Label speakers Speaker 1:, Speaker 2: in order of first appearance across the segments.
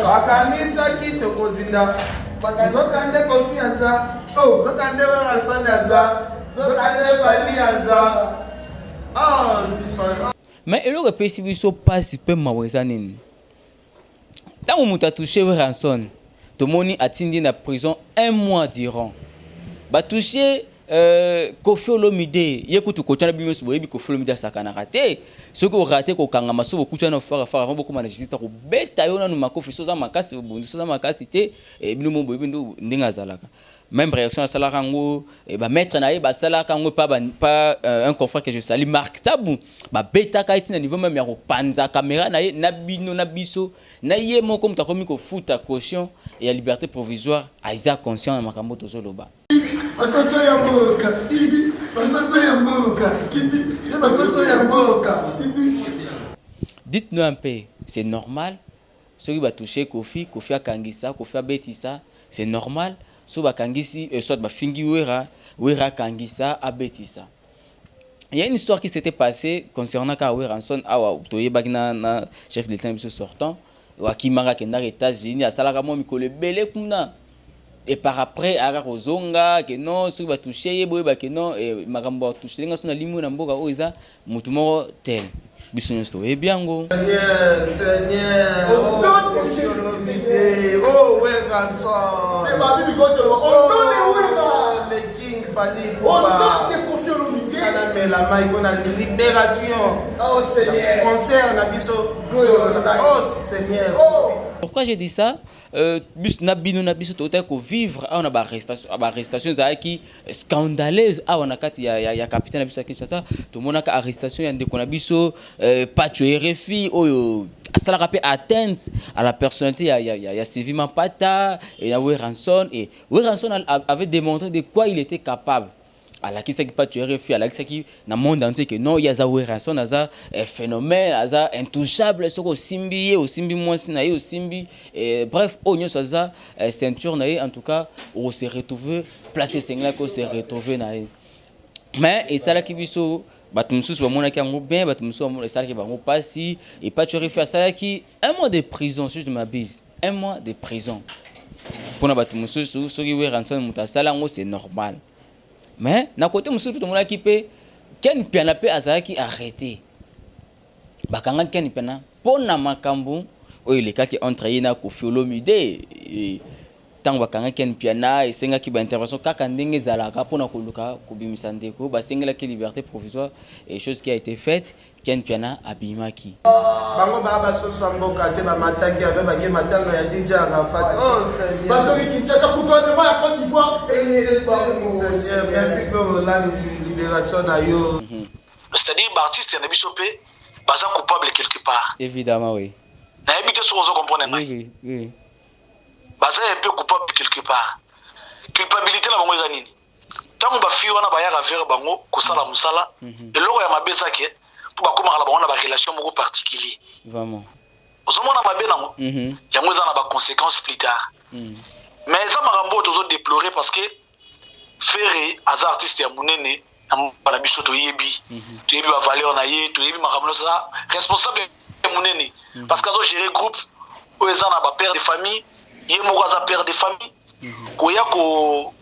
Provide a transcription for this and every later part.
Speaker 1: Bakanisa qui te cozinda. Zokande confiance. Oh, zokande rasonaza. Zokande valiaza. Ah, Stéphane.
Speaker 2: Mais il aurait pu s'y passer peu mawezanine. Tant que tu as touché rançon, tout le monde a tindi na prison 1 mois durant. Ba touché Kofi Olomide, yekutu kotana bimos boyebi Kofi Olomide sakana raté. Ce que raté ko kanga maso beaucoup na fara beaucoup na justice ko beta yo na no makofi soza makasi bondi soza makasi te e bino mo boyebi ndo ndinga zalaka. Même réaction à Salarango, et bah mettre naïe, bah Salarango pas un confrère que je salue, Marc Tabou, bah bêta kaiti niveau même yaro panza caméra naïe nabino nabiso naïe mon comme t'as commis qu'au foot à caution et à liberté provisoire à Isaac conscient à Makambo Tozoloba. Dites-nous un peu, c'est normal, ceux qui va toucher Kofi a Kangisa, Kofi a Betissa, c'est normal. So bakangisi soit bafingi wera kangisa abetisa. Il y a une histoire qui s'était passée concernant Kaweranson awa toyebaki na chef de l'État biso sortant wa kimanga kenda aux États-Unis asalaka mo mikole belé kuna et par après ara kozonga que non so ba toucher boyeba que non et makambo toucher nga sona limu na mboka oza mutu moko tel biso nsto e biango
Speaker 1: Seigneur oh Weranson le king fallait la maille qu'on a libération. Oh Seigneur. Concert na biso. Oh Seigneur.
Speaker 2: Pourquoi j'ai dit ça? Bis nabino total ko vivre on a ba arrestation qui scandaleuse on a kati ya capitaine na biso Kinshasa to monaka arrestation ya ndeko na biso patcho RFI oyo ça rappelle atteinte à la personnalité ya Sylvie Mapata et ya Weranson avait démontré de quoi il était capable. Alors qui sait pas tu RFI alors qui sait qui dans monde entier que non il y a ça Weranson ça phénomène ça intouchable ce au simbi moins sinaï au simbi bref on ça ceinture naï en tout cas on s'est retrouvé placé singla qu'on s'est retrouvé naï mais et ça là qui biso batumsus ba mona ki ngo bien batumsus ba ça qui ba ngo passi et pas tu RFI ça qui 1 mois de prison si je me bise 1 mois de prison pour na batumsus ceux qui Weranson mutasala ngo c'est normal. Mais na côté monsieur tout le monde qui peut ken piana pe azaki arrêté bakanga ken piana pona makambu oyo le cas qui entre yina Kofi Olomide tant bakanga ken piana et senga ki ba intervention kaka ndenge zalaka pona koluka kobimisa ndeko ba sengela ki liberté provisoire et chose qui a été faite ken piana abimaki
Speaker 1: bango ba so samboka te ba mataki avec ba ke matanga ya DJ Arafat oh Seigneur parce que Kinshasa gouvernement ya Côte d'Ivoire Seigneur merci pour la libération na yo
Speaker 3: c'est-à-dire l'artiste ya biso pe baza coupable quelque part
Speaker 2: évidemment oui
Speaker 3: na habité sur vous comprendre
Speaker 2: oui
Speaker 3: baza un peu coupable quelque part culpabilité na bango eza nini tango ba fi wana ba ya vers bango ko sala musala et loko ya mabeza ke pour ba komaka na bango na ba relation moko particulier
Speaker 2: vraiment
Speaker 3: ozomona mabe nango yango eza na ba conséquences plus tard mais eza makambo tozo déplorer parce que Ferré aza artiste ya munene na biso toyebi ba valeur na ye toyebi makambo ça responsable ya munene parce que azo gérer groupe o eza na ba père de famille yé moko aza père de famille koya ko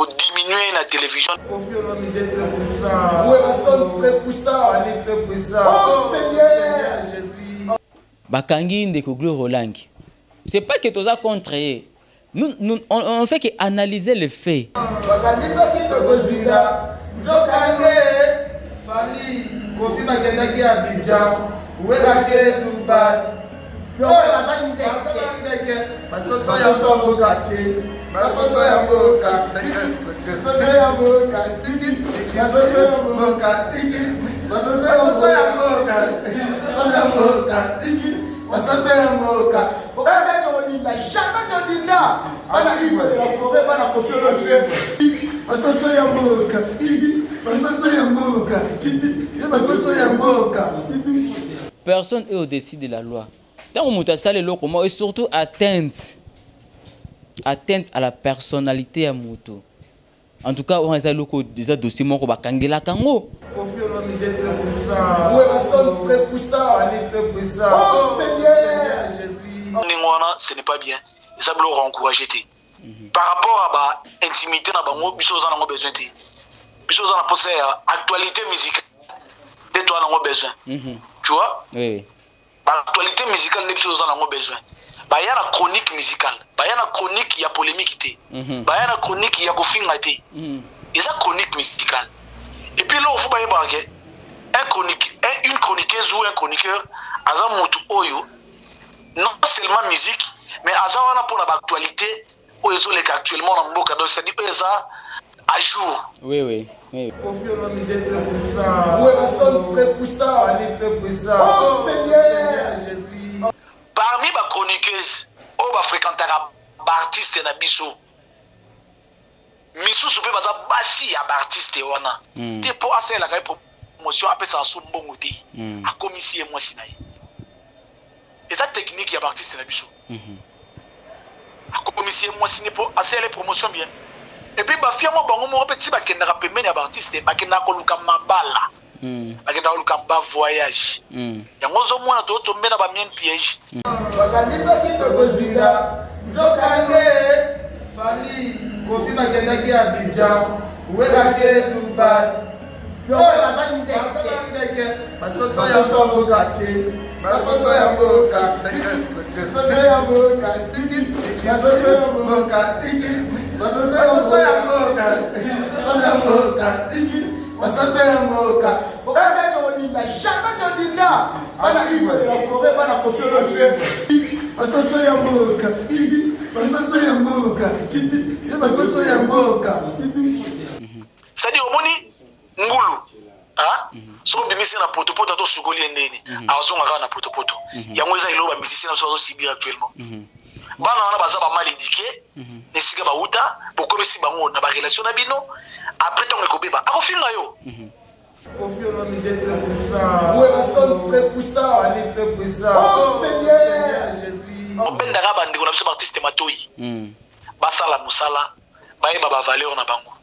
Speaker 3: diminuer la télévision.
Speaker 1: Kofi Olomide est très puissant. Weranson très puissant. Elle est très puissant. Oh Seigneur Jésus.
Speaker 2: Bakangi ndeko Glo Rolangi. C'est pas que tu as contre. Nous on fait que analyser les faits.
Speaker 1: Bakangi ça qui te cozinda. Nzokande fali Kofi bakenda ki Abidjan. Werake Dubai. Yo bazaki ndeke. Basoso ya mboka te. Basoso ya mboka. Basoso ya mboka. Basoso ya mboka. Basoso ya mboka. Basoso ya mboka. Basoso ya mboka. Oka ko dinda, jamais ko dinda. Ana libre de la forêt pas la Kofi Olomide. Basoso ya mboka. Basoso ya mboka. Basoso ya mboka.
Speaker 2: Personne est au-dessus de la loi. Tant que Mouta le comment et surtout atteinte à la personnalité à Mouto. En tout cas, on a des dossiers qui sont kangela kango.
Speaker 1: Kofi Olomide est très puissant. Weranson très puissant. Elle est très puissant. Oh Seigneur Jésus.
Speaker 3: Ce n'est pas bien. Ça doit encourager. Par rapport à l'intimité, nous avons besoin. Nous avons besoin actualité musicale. Nous avons besoin. Tu vois?
Speaker 2: Oui.
Speaker 3: L'actualité musicale, nous avons besoin. Il y a la chronique musicale. Il y a la chronique, il y a polémique. Il y a la chronique, il y a gofinga. Il y a la chronique musicale. Et puis là, il faut une chroniqueuse ou un chroniqueur, non seulement musique, mais pour l'actualité, actuellement, c'est-à-dire à jour.
Speaker 2: Oui, oui. Oui.
Speaker 1: Kofi Olomide est très puissant. Oui, la sonne très puissant. Elle est très puissant. Oh Seigneur Jésus.
Speaker 3: Parmi les chroniqueuses, on va fréquenter les artistes de Bisso. Missou soupe baza basi ya artiste wana. Te pour assez la promotion après ça sous mbongo te. A commissie moi sinaye. Et ça technique ya artiste na biso. A commissie moi siné pour assez les promotions bien. Et puis ba fiamo bango mo petit ba kenda pembeni ya artiste ba kenda ko luka mabala. Ba kenda ko luka ba voyage. Ya ngozo mwana to tombe na ba mien piège.
Speaker 1: Bakanisa ki to kozinga. Nzokange Fali Kofi bakendaki Abidjan. Uwekake Dubai. Yo bazali ndeke. Basoso ya mboka te. Basoso ya mboka. Basoso ya mboka. Basoso ya mboka. Basoso ya mboka. Basoso ya mboka. Basoso ya mboka. Oka ko dinda, jamais de dinda. Ana libre de la forêt, pas la Kofi Olomide. Basoso ya mboka. Basoso ya mboka. Basoso ya mboka.
Speaker 3: C'est-à-dire omoni ngulu. Ah? So bimisi na potopoto to sugoli endeni. Azonga ka na potopoto. Yango eza iloba musicien na so subir actuellement. Bana wana baza ba mal éduqué, nesika ba uta, bokomisi bango na ba relation na bino. Après ton ekobeba, akofinga yo.
Speaker 1: Kofi Olomide est très puissant. Oui, la sonne très puissant. Elle est très puissant. Oh Seigneur Jésus.
Speaker 3: On benda ka bandi ko na biso artiste matoyi. Basala musala, baeba ba valeur na bango.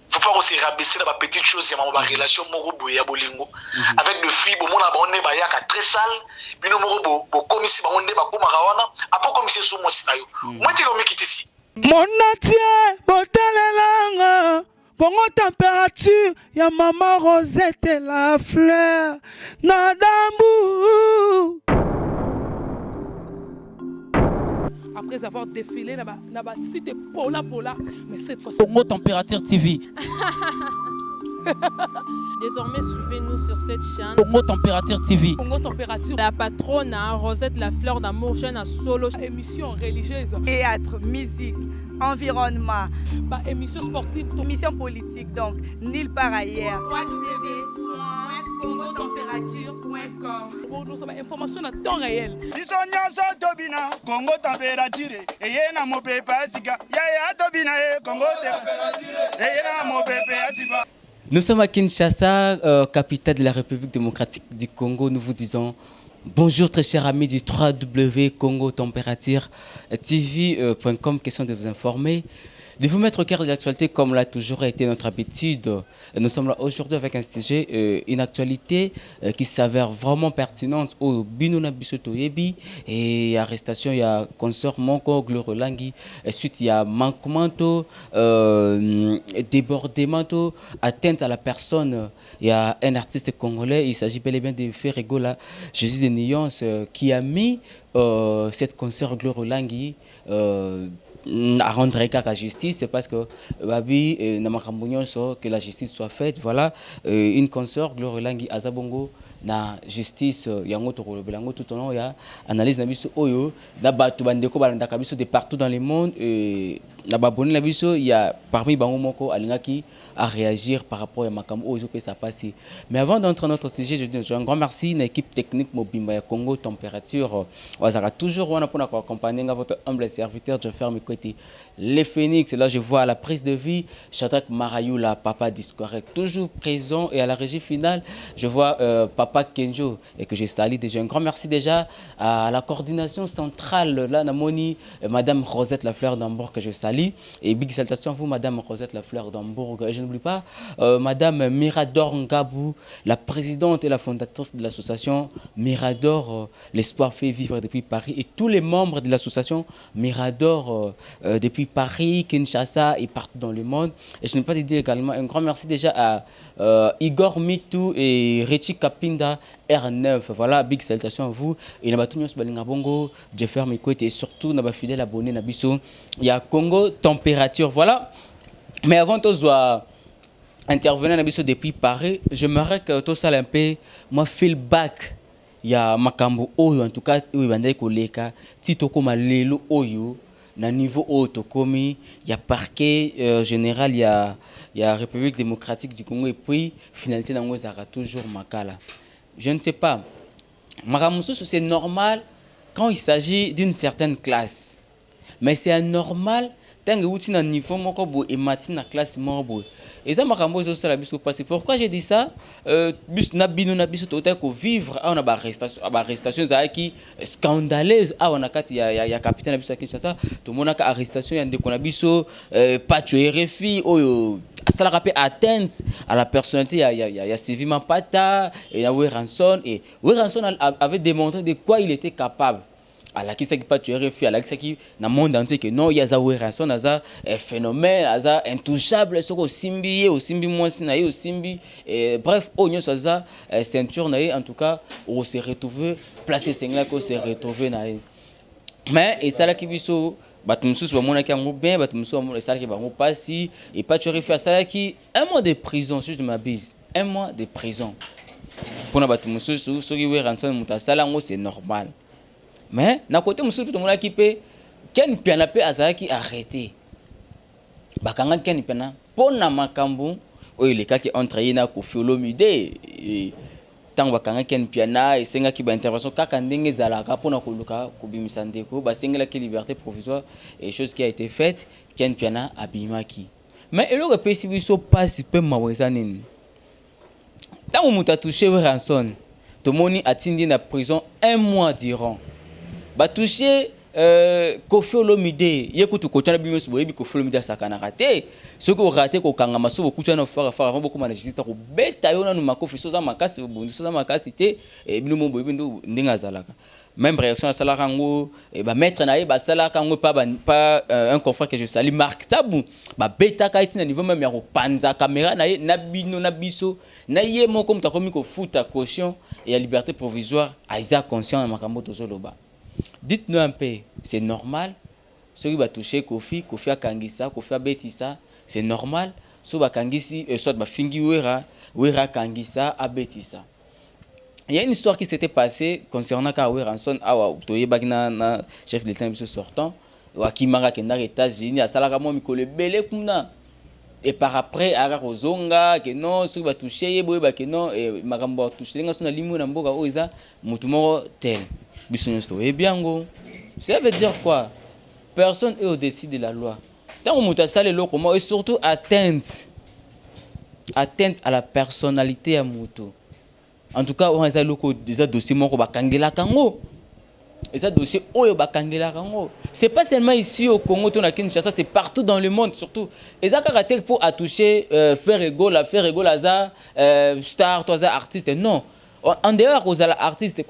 Speaker 3: Faut pas aussi rabaisser la petite chose, il y a ma relation morobo ya bolingo avec de filles bon mona bonne ba ya ka très sale bino morobo bo komisi ba onde ba ko marawana apo komisi so mo sinayo moi te komi kitisi
Speaker 4: mon natie botalelanga Congo température ya maman Rosette la fleur nadambu. Après avoir défilé dans la cité Pola, mais cette fois Congo Température TV.
Speaker 5: Désormais, suivez-nous sur cette chaîne.
Speaker 4: Congo Température TV.
Speaker 5: Congo Température. La patronne Rosette la fleur d'amour, chaîne à solo. Émission religieuse.
Speaker 6: Théâtre, musique, environnement.
Speaker 5: Émission sportive.
Speaker 6: Émission politique, donc nulle part ailleurs.
Speaker 5: Pour nous avons information à temps réel.
Speaker 4: Congo Température. Et y a mon pépé Asika. Ya Tobina Congo Température. Et y a mon pépé Asika.
Speaker 2: Nous sommes à Kinshasa, capitale de la République démocratique du Congo. Nous vous disons bonjour très chers amis du 3W Congo Température TV.com. Question de vous informer, de vous mettre au cœur de l'actualité comme l'a toujours été notre habitude. Nous sommes là aujourd'hui avec un sujet, une actualité qui s'avère vraiment pertinente au Binuna Bisoto Yebi et arrestation, il y a consort Monko Glorolangi, ensuite il y a manquement, débordement, atteinte à la personne. Il y a un artiste congolais, il s'agit bel et bien de Ferregola Jésus de Nuance qui a mis cette concert Glorolangi à rendre la justice, c'est parce que Babi que la justice soit faite. Voilà, une consort Glorolangi Azabongo na justice yango to belango tout au long ya analyse na biso oyo na batu bandeko balandaka biso de partout dans le monde et na baboni na biso il y a parmi bango moko alingaki à réagir par rapport à makambo oyo que ça passe. Mais avant d'entrer dans notre sujet, je dis un grand merci à l'équipe technique Mobimba ya Congo Température. Wazara toujours wana pour accompagner votre humble serviteur je ferme côté les Phoenix. Et là je vois à la prise de vie Shadrach Marayou la papa discorrect toujours présent et à la régie finale je vois papa Papa Kenjo et que je salue déjà. Un grand merci déjà à la coordination centrale, là, Namoni, Madame Rosette Lafleur d'Hambourg que je salue. Et big salutation à vous, Madame Rosette Lafleur d'Hambourg. Et je n'oublie pas Madame Mirador Ngabou, la présidente et la fondatrice de l'association Mirador, l'espoir fait vivre depuis Paris. Et tous les membres de l'association Mirador depuis Paris, Kinshasa et partout dans le monde. Et je ne peux pas dire également un grand merci déjà à Igor Mitou et Rechi Kapinda R9. Voilà, big salutation à vous. Et nous avons Balingabongo, Jeffer Mikwete et surtout nous avons fidèle abonné Nabiso. Il y a Congo Température. Voilà. Mais avant de intervenir Nabiso depuis Paris, j'aimerais que tout ça un peu, moi, feedback. Il y a Makambo Oyo, en tout cas, il y a Koleka, Titoko Malelo Oyo. Na niveau haut, il y a parquet général, il y a République démocratique du Congo et puis finalité dans toujours Makala. Je ne sais pas. Maramoussou, c'est normal quand il s'agit d'une certaine classe. Mais c'est anormal tant que vous êtes à un niveau et matin la classe morbo. Et ça m'a passé. Pourquoi j'ai dit ça? Vivre à une arrestation qui scandaleuse. On a un capitaine qui Kinshasa. Tout le monde a arrestation. Il y a des conabiso, pas tuer RFI. Ça l'a rappelé atteinte à la personnalité. Il y a Sylvie Mapata et il y a Weranson. Et Weranson avait démontré de quoi il était capable. Alors qui sait pas tu es refus, alors qui dans le monde entier que non il y a ça naza phénomène naza intouchable ce au simbi moins sinaï au simbi bref on ça ceinture naï en tout cas on s'est retrouvé placé singla qu'on s'est retrouvé naï mais et ça là qui biso batumsus ba mona ki ngo bien batumsus ba ça qui ba ngo passi et pas tu refus ça qui un mois de prison si je m'abuse un mois de prison pour na batumsus ce qui we rançon mutasala ngo c'est normal. Mais na côté monsieur tout le monde qui peut ken piana pe azaki arrêté bakanga ken piana pona makambu o ile ka ki entre yina ko fiolomide tant bakanga ken piana et senga ki ba intervention kaka ndenge zalaka pona ko luka ko bimisa ndeko ba sengela ki liberté provisoire et chose qui a été faite ken piana abimaki mais il aurait pu si biso passe peu maweza nini tant muta touché rançon to moni atindi na prison un mois durant. Ba touché Kofi Olomide yekutu kotana bimos boyebi Kofi Olomide sakana raté ce ko raté ko kanga maso ko tana fara avant beaucoup na justice ko beta yona no makofi soza makasi bondi soza makasi te e bino mo boyebi ndo ndinga zalaka même réaction à salaka ngo e ba mettre na ye ba salaka ngo pas un confrère que je salue Marc Tabou ba beta ka itina niveau même ya ko panza caméra na ye na bino na biso na ye moko mutakomi ko futa caution et la liberté provisoire aiza conscient na makambo tozoloba. Dites-nous un peu, c'est normal. Ceux qui va toucher Kofi a Kangisa, Kofi a Betissa, c'est normal. Ceux qui va Kangisi, soit va Fingi Wera Kangisa a Betissa. Il y a une histoire qui s'était passée concernant Kawé Ranson, na chef de l'État sortant, Wakimara Kenda États-Unis, à Salaramo Mikole Bele Kuna. Et par après, Ara Rozonga, que non, ceux qui va toucher, que non, et Marambo toucher, on a limou Namboga, Oisa, Moutumoro tel. Et bien, ça veut dire quoi? Personne n'est au-dessus de la loi. Tant qu'on m'a salé l'eau, et surtout atteinte à la personnalité à Moutou. En tout cas, on a des dossiers qui Kangela Kango. Et ça dossier Kangela Kango. C'est pas seulement ici au Congo, Kinshasa, c'est partout dans le monde surtout. Et ça caractère pour toucher faire égaux, star, toi artiste. Non. En dehors aux artistes,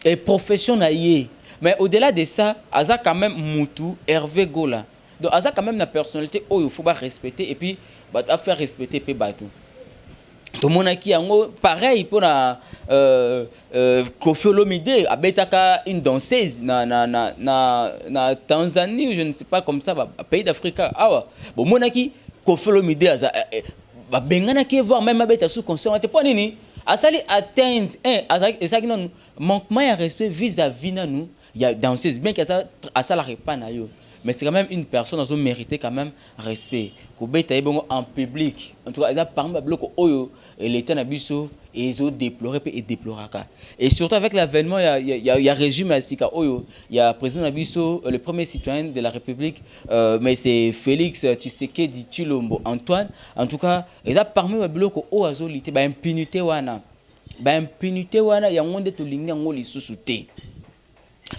Speaker 2: est professionnel. Mais au-delà de ça, Aza quand même Moutou, Hervé Gola. Donc Aza quand même la personnalité où il faut respecter et puis faire respecter pe batou. Tout le monde qui a pareil pour la Kofi Olomide, abetaka une danseuse na Tanzanie, je ne sais pas comme ça, pays d'Afrique. Ah bon, mon qui Kofi Olomide ba bengana ki voir même abeta sous conscience te poni ni asali atteindre et ça qui non manquement de respect vis-à-vis na nous il y a danseuse bien que ça asala repas na yo mais c'est quand même une personne qui mérité quand même respect. Kobeta en public. En tout cas, ils ont parmi les l'État nabiso et ils ont déploré et déploraka. Et surtout avec l'avènement, il y a régime à Sika Oyo, il y a président nabiso, le premier citoyen de la République, mais c'est Félix Tshisekedi Tshilombo Antoine. En tout cas, ils ont parmi les blocs au azolité, bah impunité wana, il y a un monde de lignes en oli sous-souté.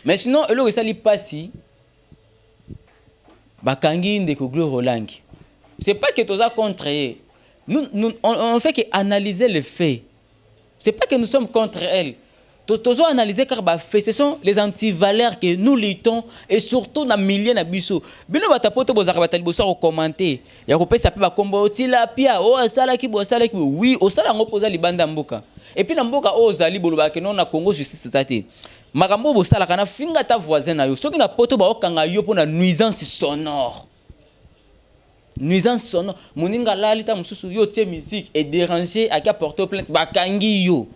Speaker 2: Mais sinon, le ça li passi. Bakangi ndeko Gloire Rolangi. C'est pas que tous a contre. Nous on fait qu'analyser les faits. C'est pas que nous sommes contre elle. Tous analyser car ba fait, ce sont les antivaleurs que nous luttons et surtout dans milliers na biso. Bino batapoto bozaka batali bosa ko commenter. Ya ko pesa pe ba kombo otila pia o sala ki bo sala ki oui o sala ngopoza libanda mboka. Et puis na mboka o zali boloba ke non na Congo justice zate. Makambo bosala kana finga ta voisin na yo soki na poto ba okanga yo pona nuisance sonore moninga lalita mususu yo tie musique et déranger à porter plainte bakangi yo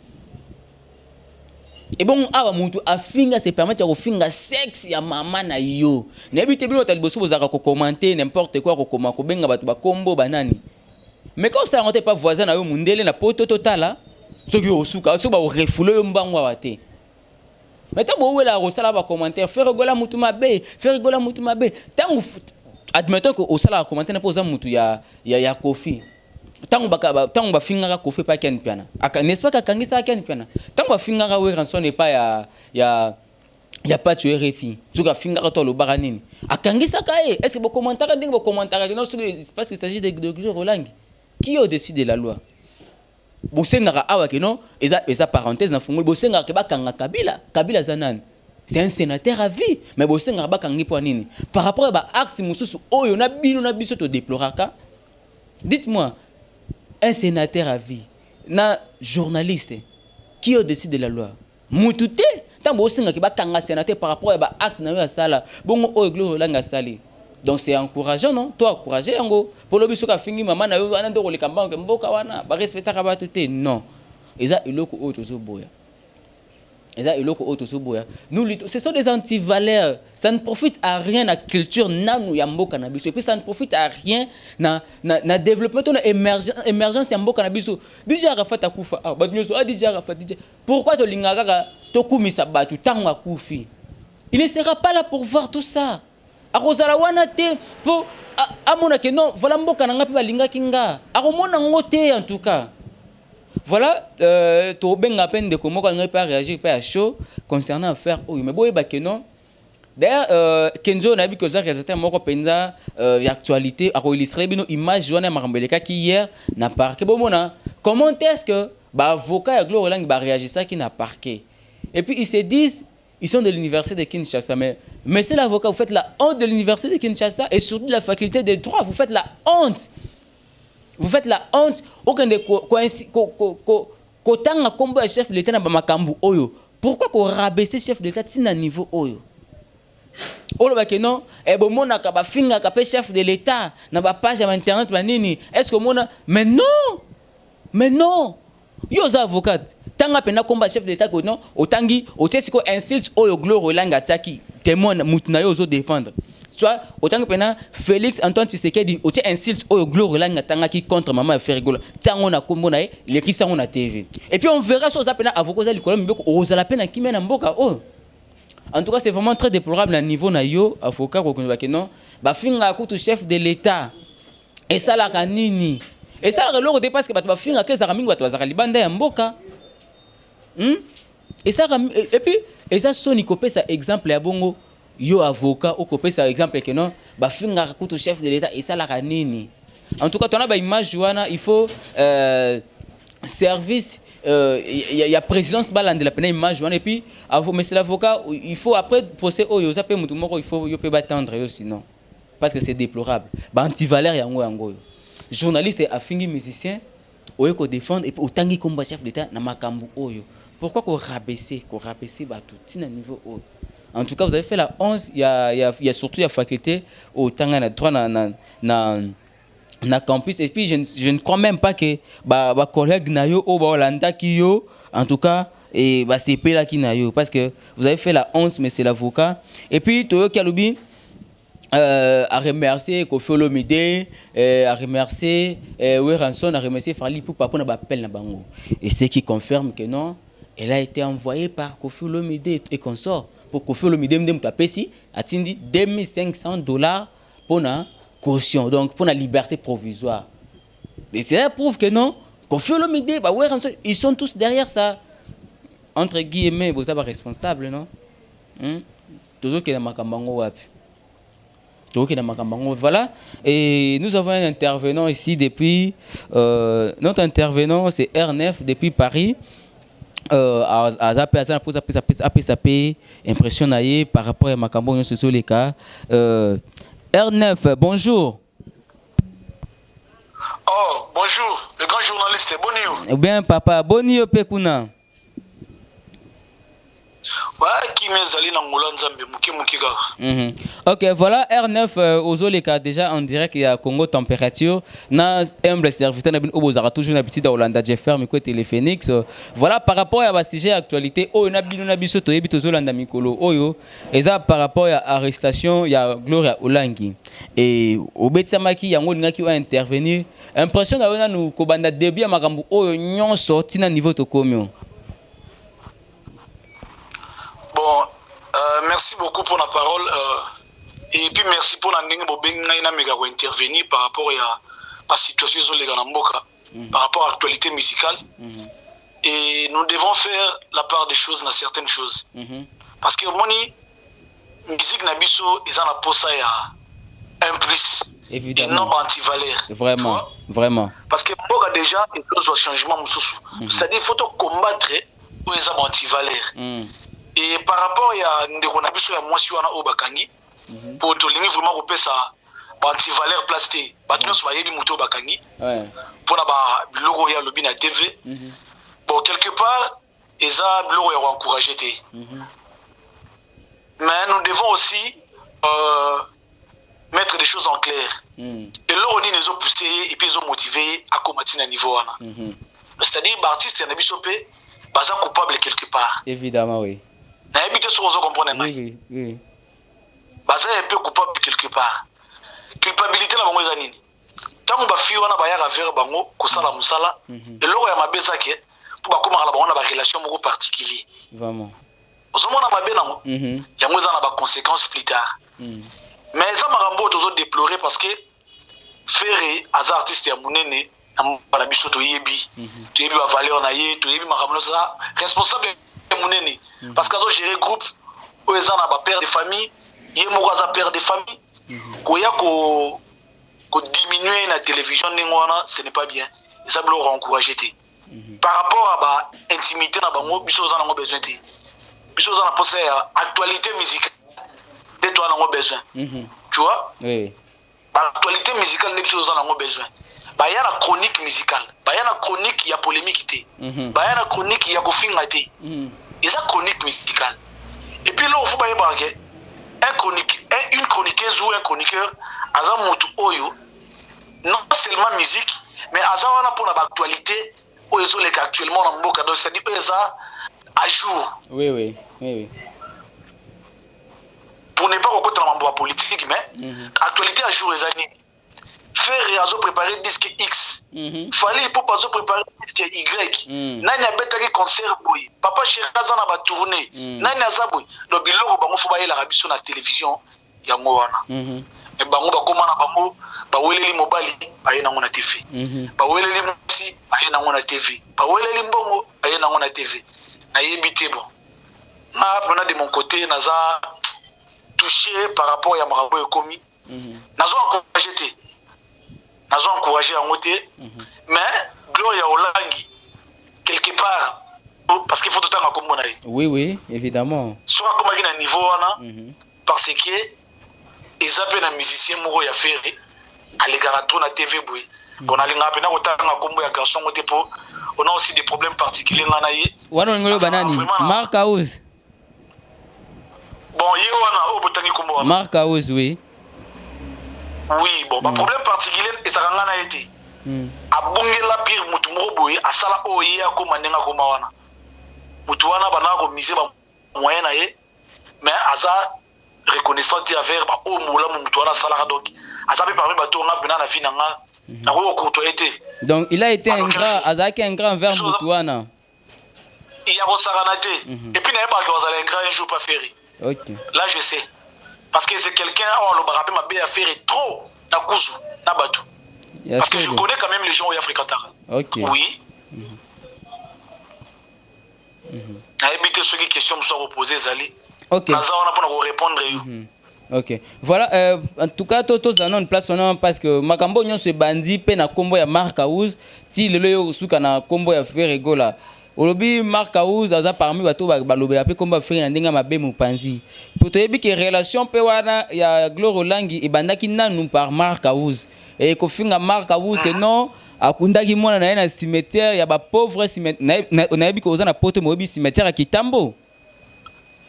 Speaker 2: et bon awa mutu afinga se permettre ko finga sexe ya mama na yo na bité bino taliboso bozaka ko commenter n'importe quoi ko koma ko benga batu ba kombo banani mais quand ça rentre pas voisin na yo mundele na poto totala soki osuka so ba refoule yo mbango wate. Maintenant, vous avez un commentaire, faire rigoler mutu mabe, faire rigoler mutu mabe. Admettons que au salaire commentaire n'a pas besoin mutu ya Kofi. Tant on va finir Kofi pas ken piana. N'est-ce pas qu'akangi ça ken piana. Tant on va finir we rançon n'est pas ya pas tuer refi. Tu vas finir toi le baranini. Akangi ça kae. Est-ce que vos commentaires ding vos commentaires non parce qu'il s'agit de Roland qui au dessus de la loi. Bosengara awa ke non eza parenthèse na fungoli bosengara ke bakanga Kabila Zanan c'est un sénateur à vie mais bosengara bakangi po nini par rapport à ba axe mususu oyo na bino na biso to déploraka. Dites-moi un sénateur à vie na journaliste qui au dessus de la loi mutute tant bosengara ke bakanga sénateur par rapport à ba acte na yo sala bongo oyo Gloire Langa sali. Donc c'est encourageant, non? Toi, encourager, pour le biso ka fingi maman na yo anando le kamba ke mboka wana ba respecter ka batute non. Eza iloko auto zo boya. Nous ce sont des antivaleurs. Ça ne profite à rien na culture nanu ya mboka na biso et puis ça ne profite à rien na développement na émergence ya mboka na biso. Déjà Rafat akufa. Ah ba nyoso déjà Rafat déjà. Pourquoi to lingaka to kumisa batu tango akufi? Il ne sera pas là pour voir tout ça. Akozala wana te po amona ke non voilà mboka nanga pe balinga kinga akomona ngote en tout cas voilà to benga peine de comment on pas réagir pas à chaud concernant affaire oyo mais boye ba ke non d'ailleurs Kenzo na bi ko za réalisateur moko penza actualité ako illustrer bino image wana marambeleka ki hier na parquet bomona comment est-ce que ba avocat ya Gloire Lang ba réagir ça qui na parquet et puis ils se disent ils sont de l'université de Kinshasa, mais c'est l'avocat, vous faites la honte de l'université de Kinshasa et surtout de la faculté des droits, vous faites la honte. Vous faites la honte. Aucun de kotanga combo chef de l'État na bamakambu oyo. Pourquoi qu'on rabaisser chef de l'État si na niveau oyo? Olo ba ke non, e bo mona ka ba finga ka pe chef de l'État na ba page internet banini. Est-ce que mona mais non. Mais non. Yo za avocat tanga pena combat chef d'État ko non otangi otesi ko insulte oyo Gloire Langa taki témoin mutuna yo zo défendre soit otangi pena Félix Antoine Tshisekedi oti insulte oyo Gloire Langa tanga ki contre maman faire rigola tango na kombo na e le kisango na TV et puis on verra so za pena avocat za likolo mbeko ozala pena kimena mboka oh. En tout cas c'est vraiment très déplorable à niveau na yo avocat ko konba ke non ba finga kutu chef de l'État et ça la kanini et ça le dépasse que ba finga ke za mingi ba za libanda ya mboka. Et ça et puis et ça soni kopé ça exemple ya bongo yo avocat ou kopé ça exemple que non ba finga kutu chef de l'État et ça la kanini en tout cas on a ba image wana il faut service il y a présidence balande la peine image wana et puis mais c'est l'avocat il faut après procès oyo ça peut mutu moko il faut yo peut batendre yo sinon parce que c'est déplorable ba antivaleur yango journaliste afingi musicien oyo ko défendre et puis otangi combat chef d'État na makambu oyo. Pourquoi qu'on rabaisser batou tina niveau haut. En tout cas vous avez fait la 11 il y a surtout la faculté au tanga na droit na campus et puis je ne crois même pas que ba collègue na yo o ba Holanda ki yo en tout cas et ba CP là qui na yo parce que vous avez fait la 11 mais c'est l'avocat et puis Toyo Kalubi à remercier Koffi Olomide, à remercier Weranson, à remercier Fally Ipupa pour l'appel na bango. Et ce qui confirme que non, elle a été envoyée par Koffi Olomide et consort. Pour Koffi Olomide m'tapesi atindi $2,500 pour la caution, donc pour la liberté provisoire. Et cela prouve que non, Koffi Olomide, ils sont tous derrière ça. Entre guillemets, vous êtes responsable, non? Toujours qu'il y a makambango wapi. Voilà, et nous avons un intervenant ici depuis, notre intervenant c'est R9 depuis Paris, impressionné par rapport à Makambo sur les cas. R9, bonjour.
Speaker 3: Oh, bonjour, le grand journaliste, Bonio.
Speaker 2: Bien, papa, Bonio Pekuna. Ok, voilà R9 Ozoleka déjà en direct il y a Congo température. Na humble service na bin obozara toujours na petite Hollanda Jeffer miko Téléphénix. Voilà par rapport à sujet actualité oh na bino na biso to yebito Zolanda mikolo oyo eza par rapport à arrestation ya Gloria Olangi et obetsamaki yango ngaki va intervenir impression na ona nous kobanda début makambo oyo nyonso tina niveau to komio.
Speaker 3: Bon, merci beaucoup pour la parole et puis merci pour la intervenir par rapport à la situation par rapport à l'actualité musicale. Et nous devons faire la part des choses dans certaines choses. Parce que la musique nabiso ils en a posé un plus et non anti-valeur.
Speaker 2: Vraiment, vraiment.
Speaker 3: Parce que déjà il y a un changement, c'est-à-dire qu'il faut combattre les anti-valeurs. Et par rapport à Ndekonabiso ya mwasi wana obakangi pour to lingi vraiment ko pesa anti valeur plastique batno so bayebi muto bakangi pour na ba logo ya lobi na TV. Bon quelque part eza logo ya encourager té. Mais nous devons aussi mettre des choses en clair. Et là on dit les ont poussé et puis ils ont motivé à combattre à niveau wana. C'est-à-dire l'artiste ya nabiso pe baza coupable quelque part.
Speaker 2: Évidemment oui.
Speaker 3: Oui. Baza un peu coupable quelque part. Culpabilité na bango ezanini. Tango ba fi wana ba ya vers bango ko sala musala et loko ya mabeza ke pour ba koma la bango na ba relation moko particulier.
Speaker 2: Vraiment.
Speaker 3: Ozomona mabe nango. Yango eza na ba conséquences plus tard. Mais ça marambo tozo déplorer parce que Ferré az artiste ya munene na biso to yebi. To yebi ba valeur na ye, to yebi makambo ça responsable munene. Parce que gérer groupe où ils ont père de famille, ils ont père de famille. Qu'on diminuer la télévision, ce n'est pas bien. Ils ont encouragé. Par rapport à l'intimité, ils ont besoin. Ils ont besoin actualité musicale. De toi, ils ont besoin. Tu vois?
Speaker 2: Oui.
Speaker 3: L'actualité musicale, ils ont besoin. Il y a la chronique musicale. Il y a la chronique, il y a polémique. Il y a la chronique, il y a et ça chronique musicale. Et puis là, il faut pas une chroniqueuse ou un chroniqueur, non seulement musique, mais pour l'actualité, actuellement dans le monde, c'est-à-dire à jour.
Speaker 2: Oui.
Speaker 3: Pour ne pas rencontrer la politique, mais actualité à jour, les années. Faire préparer disque X. Fallait pour pas préparer disque Y. Nani a betaki concert boy. Papa Cheraza na ba tourner. Nani azaboy. Le biloko bango faut bailler la rabiso na télévision ya ngwana. Et bango ba koma na bango ba weleli mobali baye na ngona TV. Ba weleli msi baye na ngona TV. Ba weleli mbongo baye na ngona TV. Na yebité bon. Na de mon côté naza touché par rapport à marabo ekomi. Nazo encouragé. Nous avons encouragé à monter, mais Gloria Olangi, quelque part, parce qu'il faut tout le temps comme on a eu.
Speaker 2: Oui, évidemment.
Speaker 3: Soit comme un niveau, parce que les appels à musiciens mourent à faire, à l'égard de la TV. On a on a aussi des problèmes particuliers.
Speaker 2: Marc House.
Speaker 3: Bon, il y a
Speaker 2: Marc House, oui.
Speaker 3: Oui, bon, le problème particulier est que ça a été. Abungela pire mutumroboy asala oye akoma nenga koma wana. Mutuwana bana ko mise ba moyen na ye mais aza reconnaissant envers ba o mola mutu wana salara donc azabe parmi bato nga pena na vie nanga na ko courtoyité.
Speaker 2: Donc il a été un grand azaki un grand envers mutu wana.
Speaker 3: Il y a Rosaranaté. Et puis, il n'y a pas un grand un jour pas ferré.
Speaker 2: Okay.
Speaker 3: Là, je sais. Parce que c'est quelqu'un, on le rappelle, ma bien faire trop, na kuzu, na batou. Parce que je connais quand même les gens où il y a fréquenté.
Speaker 2: Ok.
Speaker 3: Oui. À éviter ceux qui questions me sont reposées, Zali.
Speaker 2: Ok.
Speaker 3: On a pour répondre.
Speaker 2: Ok. Voilà, en tout cas, tous dans une place parce que Makambo nyon se bandi pe na kombo ya Marc Aouz, ti lelo yo suka na kombo ya Ferrego là. Olobi Marc Aouz aza parmi bato balobela pe kombo Ferrego na ndenga mabe mupanzi. Poto yebi ke relation pe wana ya Gloire Olangi ebandaki nanu par Marc Aouz. Et kofinga Marc Aouz que non akundaki mwana na ye na cimetière ya ba pauvre cimetière na yebi ko oza na poto mobi cimetière ya Kitambo.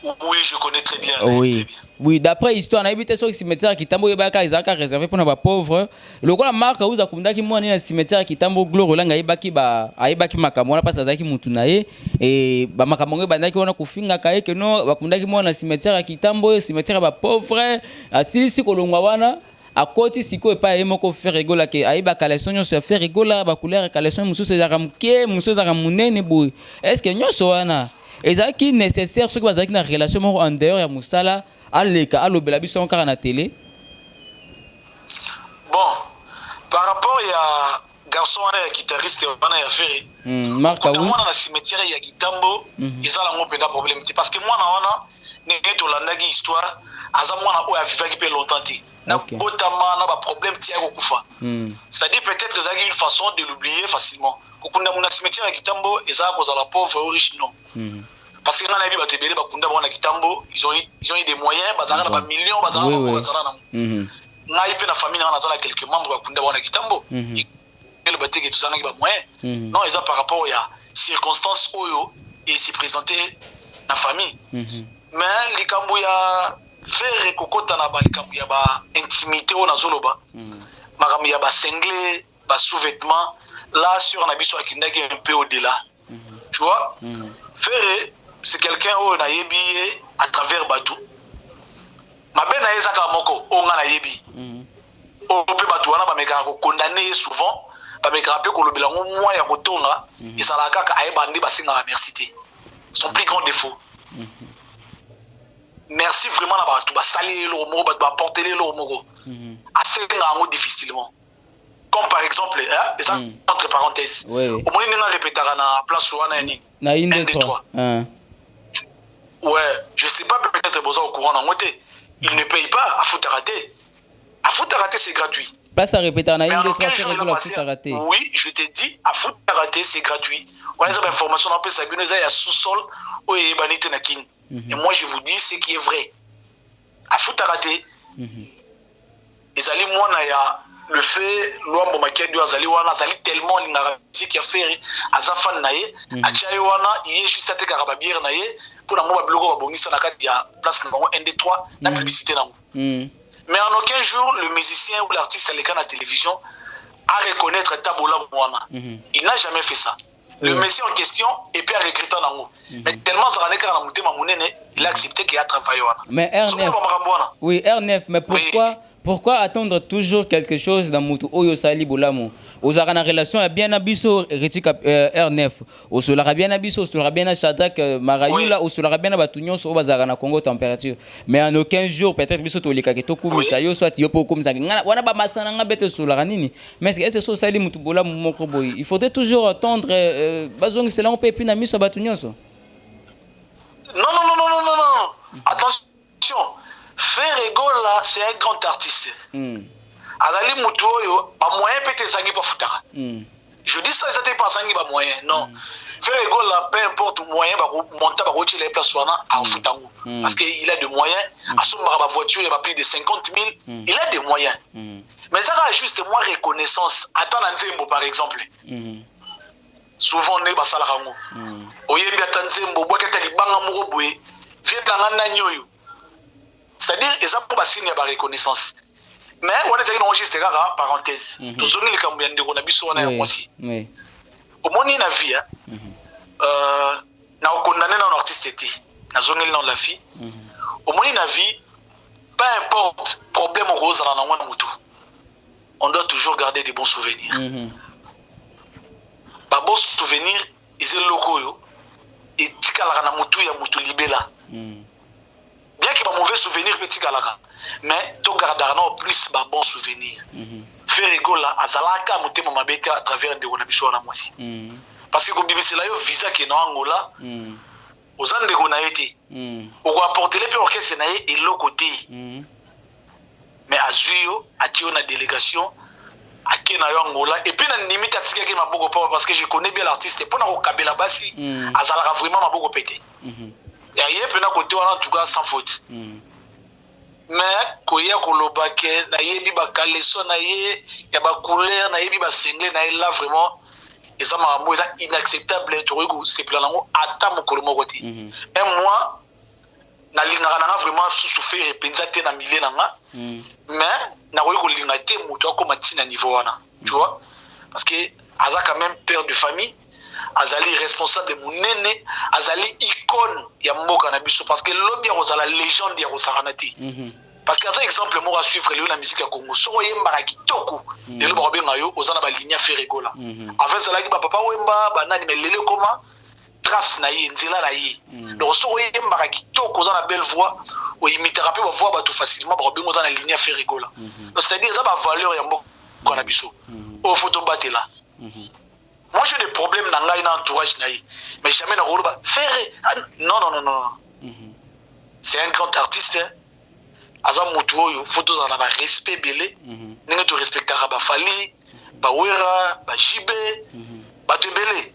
Speaker 3: Oui, je connais très bien.
Speaker 2: Oui,
Speaker 3: très bien.
Speaker 2: Oui, d'après l'histoire, on a évité sur le cimetière Kitambo, il y a réservé pour les pauvres. Le roi Marc Aouz a commandé qu'il y a un cimetière Kitambo, Gloire Olangi, il y a Makamona, parce que Mutunaye, et Makamona, il y a Kofinga Kaye, que non, il y a un cimetière Kitambo, cimetière des pauvres, si si Kolongwana. À côté si ko pas aimé ko faire rigola que aiba collection se faire rigola ba couleur collection muso se zaramke muso zaramunene boy est-ce que nyoso wana ezaki nécessaire ce que bazaki na relation en dehors ya musala aleka alobela biso en na télé.
Speaker 3: Bon, par rapport à garçon guitariste wana ya Ferré
Speaker 2: Marc Aouz
Speaker 3: moi na cimetière ya Kitambo ezala ngo penda problème parce que moi na wana ne to landaki histoire aza mwana oyo avivaki pe longtemps te na botama na ba problème tia ko kufa c'est-à-dire peut-être ezaki une façon de l'oublier facilement kokunda muna cimetière ya Kitambo ezala ko za la pauvre ou riche non parce que ngana bi bato ebele bakunda bona Kitambo ils ont eu des moyens bazanga na ba millions bazanga na bazana na ngai pe na famille na zala quelques membres bakunda bona Kitambo et le baté que tout ça na ba moyen non ils ont par rapport à circonstances oyo et s'est présenté na famille mais les kambo ya faire kokota na ba likambo ya ba intimité on azoloba makambo ya ba cinglé ba sous-vêtements là sur na biso akindaki un peu au-delà tu vois faire c'est quelqu'un où na yebi à travers batou mabe na ezaka moko onga na yebi o pe batou wana ba meka ko condamner souvent ba meka pe ko lobela ngomwa ya kotonga esala kaka ayebandi basinga la merci son plus grand défaut. Merci vraiment à batou ba salir le mot ba porter le mot assez grand difficilement comme par exemple entre parenthèses au moins on a répété na place wana ni
Speaker 2: na 1 2 3
Speaker 3: ouais je sais pas peut-être besoin au courant en moté il ne paye pas à foot rater c'est gratuit
Speaker 2: place à répéter na 1 2 3 faire la foot rater
Speaker 3: oui je te dis à foot rater c'est gratuit on a des informations en plus ça bien il y a sous-sol ou et banité na king et moi je vous dis ce qui est vrai à foot rater les allez moi na ya le fait l'homme makiadi azali wana azali tellement l'inarratique qui a fait azafan naye achai wana il est juste à te karaba bière naye pour na mo ba blogo ba bongisa na kati ya place numéro 1 2 3 la publicité na mais en aucun jour le musicien ou l'artiste à l'écran à la télévision a reconnaître tabola mwana il n'a jamais fait ça le monsieur en question et puis à regretter nango mais tellement ça rané kana mutema munene il a accepté qu'il a travaillé wana
Speaker 2: mais R9 oui R9 mais pourquoi attendre toujours quelque chose dans Moutou Oyo Sali Boulamo? Aux arana relation à bien abisso Rétique R9. Au solara bien abisso, au solara bien à Shadrach Marayula, au solara bien à Batunion, au Bazarana Congo température. Mais en aucun jour, peut-être biso tolika que toku misayo soit yopo comme ça. Wana ba masana nga bete solara nini. Mais est-ce que so Sali Moutou Bola moko boy? Il faudrait toujours attendre bazong c'est là on peut puis na miso Batunion so.
Speaker 3: Non. Attention. Ferrego là, c'est un grand artiste. Azali Mutoyo, pas moyen peut-être sangi pas futara. Je dis ça, c'était pas sangi pas moyen, non. Ferrego là, peu importe moyen, bah monter, bah retirer les places souvent à futango, parce qu'il a des moyens. À son ma voiture, il a plus de 50 000. Il a des moyens. Mais ça a juste moins reconnaissance. Attends Nzembo par exemple. Souvent on est bas salarango. Oyembi Nzembo, bois qu'elle libanga moko boye, vient dans un agneau. C'est-à-dire, ils ont pas signé la reconnaissance. Mais on a dit enregistré la parenthèse. Tous les Cambouis on a biso on a aussi. Au moins il y a vie. Na condamné un artiste été. Na zone dans la fille. Au moins il y a vie. peu importe problème au rose à la mutu, on doit toujours garder des bons souvenirs. Ba bons souvenirs, ils sont locaux et tikala na mutu ya mutu libela. Bien que ba mauvais souvenirs petit kalaga, mais to gardera non plus ba bons souvenirs. Faire rigola azalaka mutema mabete à travers de na biso na mwasi. Parce que ko bibisela yo visa ke na Angola. Ozande ko na été. Ou apporter les orchestre na et l'autre côté. Mais azuyo atio na délégation à Kenya Angola et puis na limite atika ke maboko pa parce que je connais bien l'artiste pour na ko kabela basi azalaka vraiment maboko pété. Et ailleurs pena côté en tout cas sans faute. Mais koya koloba ke na yebi ba kaleso na ye ya ba couleur na yebi ba single na là vraiment et ça m'a inacceptable to rego c'est plan nango ata mokolo moko te. Et moi na lingaka nanga vraiment souffrir et penza te na milieu nanga. Mais na ko linga te moto akoma tina niveau wana. Tu vois? Parce que aza quand même père de famille, azali responsable munene, azali icône ya mboka na biso parce que lobi ya kozala légende ya kosaranati. Parce que ça exemple moi à suivre la musique à Congo so yemba kitoko lelo ba benga yo ozana ba ligne faire rigola avec ça là ki ba papa wemba ba nani mais lelo comment trace na ye nzela na ye donc so yemba kitoko ozana belle voix o imitera pe ba voix ba tout facilement ba benga ozana ligne faire rigola donc c'est-à-dire ça ba valeur ya mboka na biso au photo batela. Moi j'ai des problèmes dans l'entourage na ye mais jamais na roloba faire non. C'est un grand artiste hein. Aza mutu oyo photos en aba respect belé ninga to respectera ba Fali ba Wera ba Jibe ba Tebele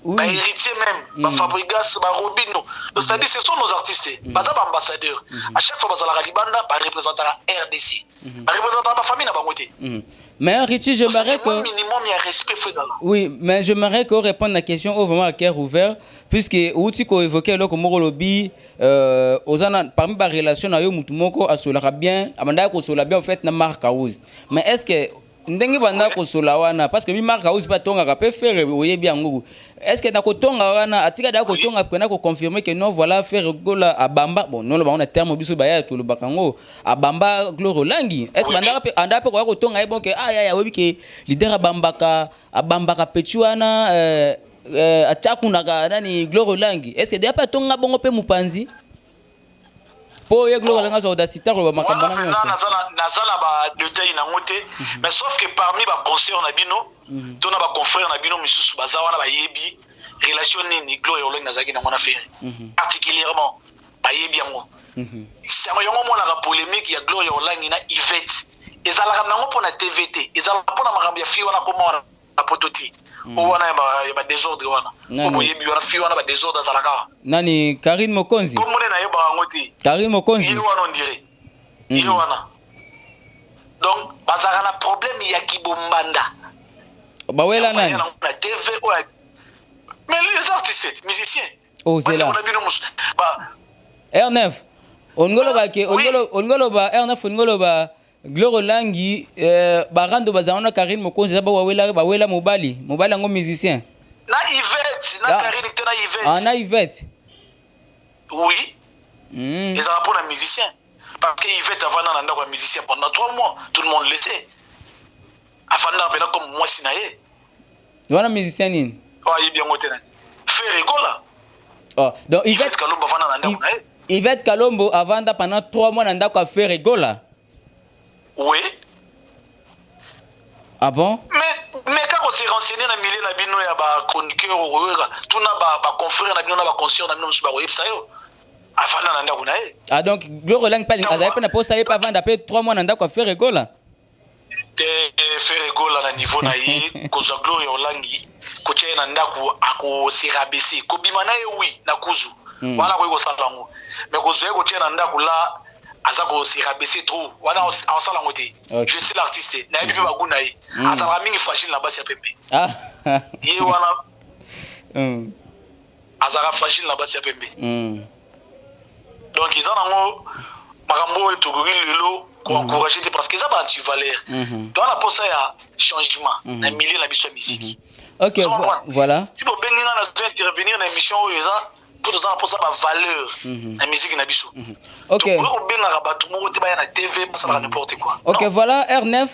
Speaker 3: ba héritier même ba Fabrigas ba Robino donc c'est-à-dire ce sont nos artistes baza ba ambassadeurs à chaque fois bazala libanda ba représenter la RDC ba représenter ba famille na ba ngote.
Speaker 2: Mais Richie, j'aimerais que...
Speaker 3: minimum, il y a respect faisant.
Speaker 2: Oui, mais j'aimerais qu'on réponde à la question au vraiment à cœur ouvert, puisque outil qu'on évoquait là comme lobby, parmi les relations, il y a mutumoko asolara bien, amanda ko sola bien en fait na marque house. Mais est-ce que ndenge banda ko sola wana parce que mi marque house pas tonga ka peut faire oye bien ngou. Est-ce que na ko tonga wana atika da ko tonga pour na ko confirmer que non voilà faire gola à bamba bon non on a terme biso baya to lo bakango à bamba gloro langi. Est-ce que anda pe ko tonga bon que ah ya webi que leader a bambaka pechuana atakuna ka nani gloro langi. Est-ce que dia pa tonga bongo pe mupanzi? Po ye gloro langa so audacité ko ba makamba na nyonso.
Speaker 3: Nazana ba détail na ngote mais sauf que parmi ba concert na bino to na ba confrère na bino misusu bazawana ba yebi relation nini gloro langi nazaki na mona faire particulièrement ba yebi yango. C'est un moment la polémique ya gloro langi na Yvette ezalaka nango pona TVT ezalaka pona makambo ya fi wana koma na pototi o wana ya ba désordre wana o yebi wana fi wana ba désordre ezalaka
Speaker 2: nani Karine Mokonzi
Speaker 3: ko mone na yeba ngoti
Speaker 2: Karine Mokonzi
Speaker 3: il wana on dirait il wana donc bazaka na problème ya kibombanda
Speaker 2: ba wela nani
Speaker 3: na TV mais les artistes musiciens
Speaker 2: oh c'est là
Speaker 3: on a bino ba
Speaker 2: R9 ongolo ba ke ongolo ba R9 ongolo ba Gloro langi barando bazana Karine Mokonzi ba wela mobali ngo musicien
Speaker 3: na Yvette na Karine te na Yvette
Speaker 2: ah na Yvette
Speaker 3: oui ils ont pour un musicien parce que Yvette avant na ndako musicien pendant 3 mois tout le monde le sait avant na bena comme moi sinaye
Speaker 2: wana musicien nini
Speaker 3: oh il bien ngote na faire rigola
Speaker 2: oh donc
Speaker 3: Yvette Kalombo avant na ndako na
Speaker 2: Yvette Kalombo avant pendant 3 mois na ndako a faire rigola.
Speaker 3: Oui.
Speaker 2: Ah bon?
Speaker 3: Mais quand on s'est renseigné dans le milieu de bino ya ba chroniqueur tout na ba confrère na bino na ba concert na bino ba yebisa yo. Avant na ndako na e.
Speaker 2: Ah donc Gloro Lang pas azali pas na posa ye pas avant d'après 3 mois na ndako a faire rigola.
Speaker 3: Faire rigola na niveau na ye ko za Gloro Langi ko tshena na ndako ako se rabaisser ko bima na ye oui na kuzu. Wala ko sala ngo. Mais ko zo ko tshena na ndako la azako se rabaisser trop wana en sala ngote je suis l'artiste na bibi ba kuna yi azala mingi fragile na basi ya pembe ye wana azala fragile na basi ya pembe donc ils ont nango makambo to lelo ko encourager parce que ça ba anti valeur donc la posa ya changement na milieu la biso musique
Speaker 2: OK voilà
Speaker 3: si bo bengi na intervenir na émission oyo eza pour nous pour ça ma valeur la musique na biso.
Speaker 2: OK.
Speaker 3: Pour benga ba tout monde ba na TV ça va n'importe quoi.
Speaker 2: OK, voilà R9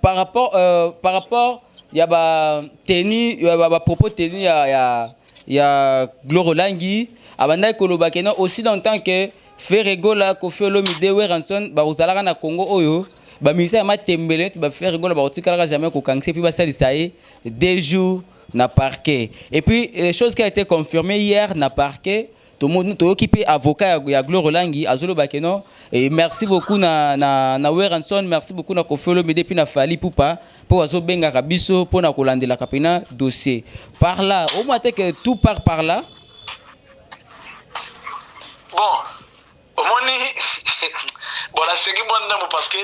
Speaker 2: par rapport ya ba teni ya ba propos teni ya Gloro Langi abanda koloba kena aussi longtemps que Ferregola Koffi Olomide Weranson ba uzalaka na Congo oyo ba musicien ma tembele ba Ferregola ba otikala jamais ko kangse puis ba salisa ye 2 jours na parquet. Et puis les choses qui a été confirmée hier na parquet, tout le monde occupé avocat ya Gloro Langi azolo bakeno et merci beaucoup na Weranson, merci beaucoup na Koffi Olomide puis na Fally Ipupa pour azo benga kabiso pour na kolandela kapena dossier. Par là, au moins que tout part par là.
Speaker 3: Bon, au moins bon la c'est qui bon parce que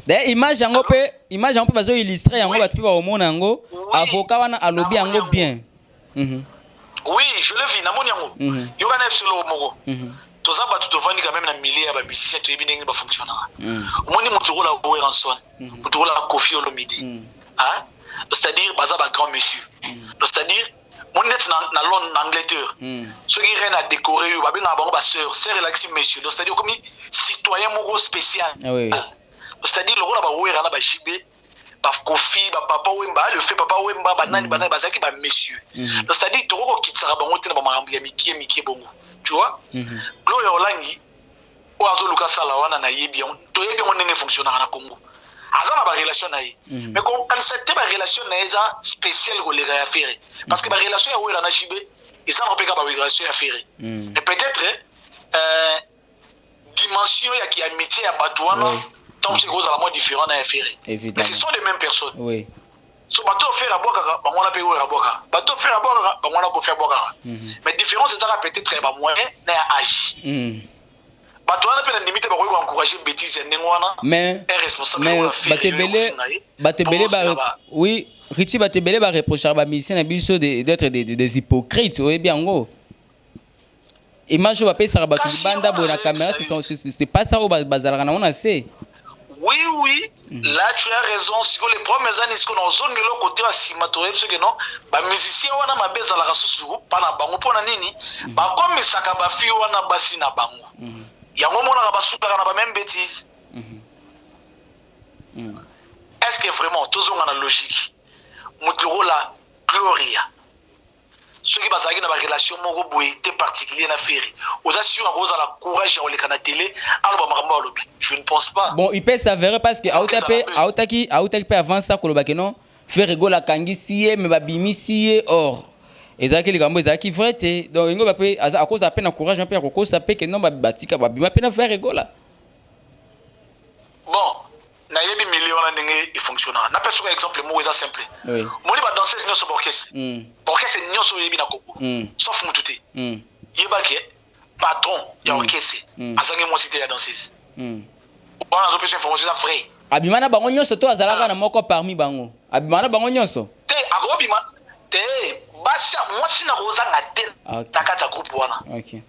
Speaker 2: d'ailleurs image yango pe bazo illustrer yango batu ba omona yango avocat wana alobi yango bien.
Speaker 3: Oui, je le vis na moni yango. Yo kana fselo moko. Toza batu tovandi quand même na milliers ba musiciens to yebinenge ba fonctionnaire. Omoni mutu rola Weranson, mutu rola Koffi Olomide. Hein? C'est-à-dire baza ba grand monsieur. C'est-à-dire mon net na Londres en Angleterre. Ceux qui reine à décorer ba benga bango ba sœur relaxi monsieur. C'est-à-dire comme citoyen moko spécial.
Speaker 2: Ah oui.
Speaker 3: C'est-à-dire le rôle ba Wera na ba JB ba Koffi ba papa Wemba le fait papa Wemba banani banani bazaki ba monsieur. C'est-à-dire toko kitsara bango tena ba marambi ya mikie bongo. Tu vois? Gloro Langi o azo luka sala wana na yebi to yebi on ndenge fonctionner na Congo. Azana ba relation na ye. Mais comme cette ba relation na eza spécial ko lega ya faire parce que ba relation ya Wera na JB et ça n'empêche pas ba relation ya faire. Mais peut-être dimension ya ki amitié ya Batouana donc c'est cause à la mode différent à faire. Mais ce sont les mêmes personnes. Oui. So bateau faire à boire ba mona pe à boire. Bateau faire à boire ba mona ko faire boire. Mais différence c'est ça peut-être ba moyen na âge. Batouana pe na limite ba ko encourager bêtise ndengwana. Mais est responsable batebele ba
Speaker 2: oui, Richie batebele ba reprocher ba musicien na biso d'être des hypocrites, oui bien ngo. Image va payer ça ba tu banda bo na caméra c'est pas ça au bazalaka na on a c'est.
Speaker 3: Oui, là tu as raison. Si les premières années, ce qu'on a zone de l'autre côté à Simatoré, parce que non, bah musicien on a ma baisse à la race pas na bango pour na nini, bah comme ça kaba fi on a bassi na bango. Ya ngomo na ba suka na ba même bêtise. Est-ce que vraiment tous on a la logique? Mutlo la Gloria. Ceux qui basent na ba relation moko boité particulier na faire. Aux assureurs on a la courage à le télé, alors ba lobby. Je ne pense pas.
Speaker 2: Bon, il peut s'avérer parce que Autaki peut avant ça que le bakeno faire rigoler kangi sié mais ba bimi sié or. Ezaki les gambo ezaki vrai té. Donc ngo ba peut à cause à peine courage un peu à cause ça peut que non ba batika ba bima peine faire rigoler.
Speaker 3: Bon, na yebi million na ndenge il fonctionne. Na personne exemple mo eza simple. Oui. Moni ba danseuse nyonso orchestre. Orchestre nyonso yebi na koko. Sauf mututé. Yeba ke patron ya orchestre. Azangi mo cité ya danseuse. On a besoin d'informations vraies.
Speaker 2: Abimana bango nyonso to azalaka na moko parmi bango. Abimana bango nyonso.
Speaker 3: Te agobima te basa moi sina kozanga te takata groupe wana. OK.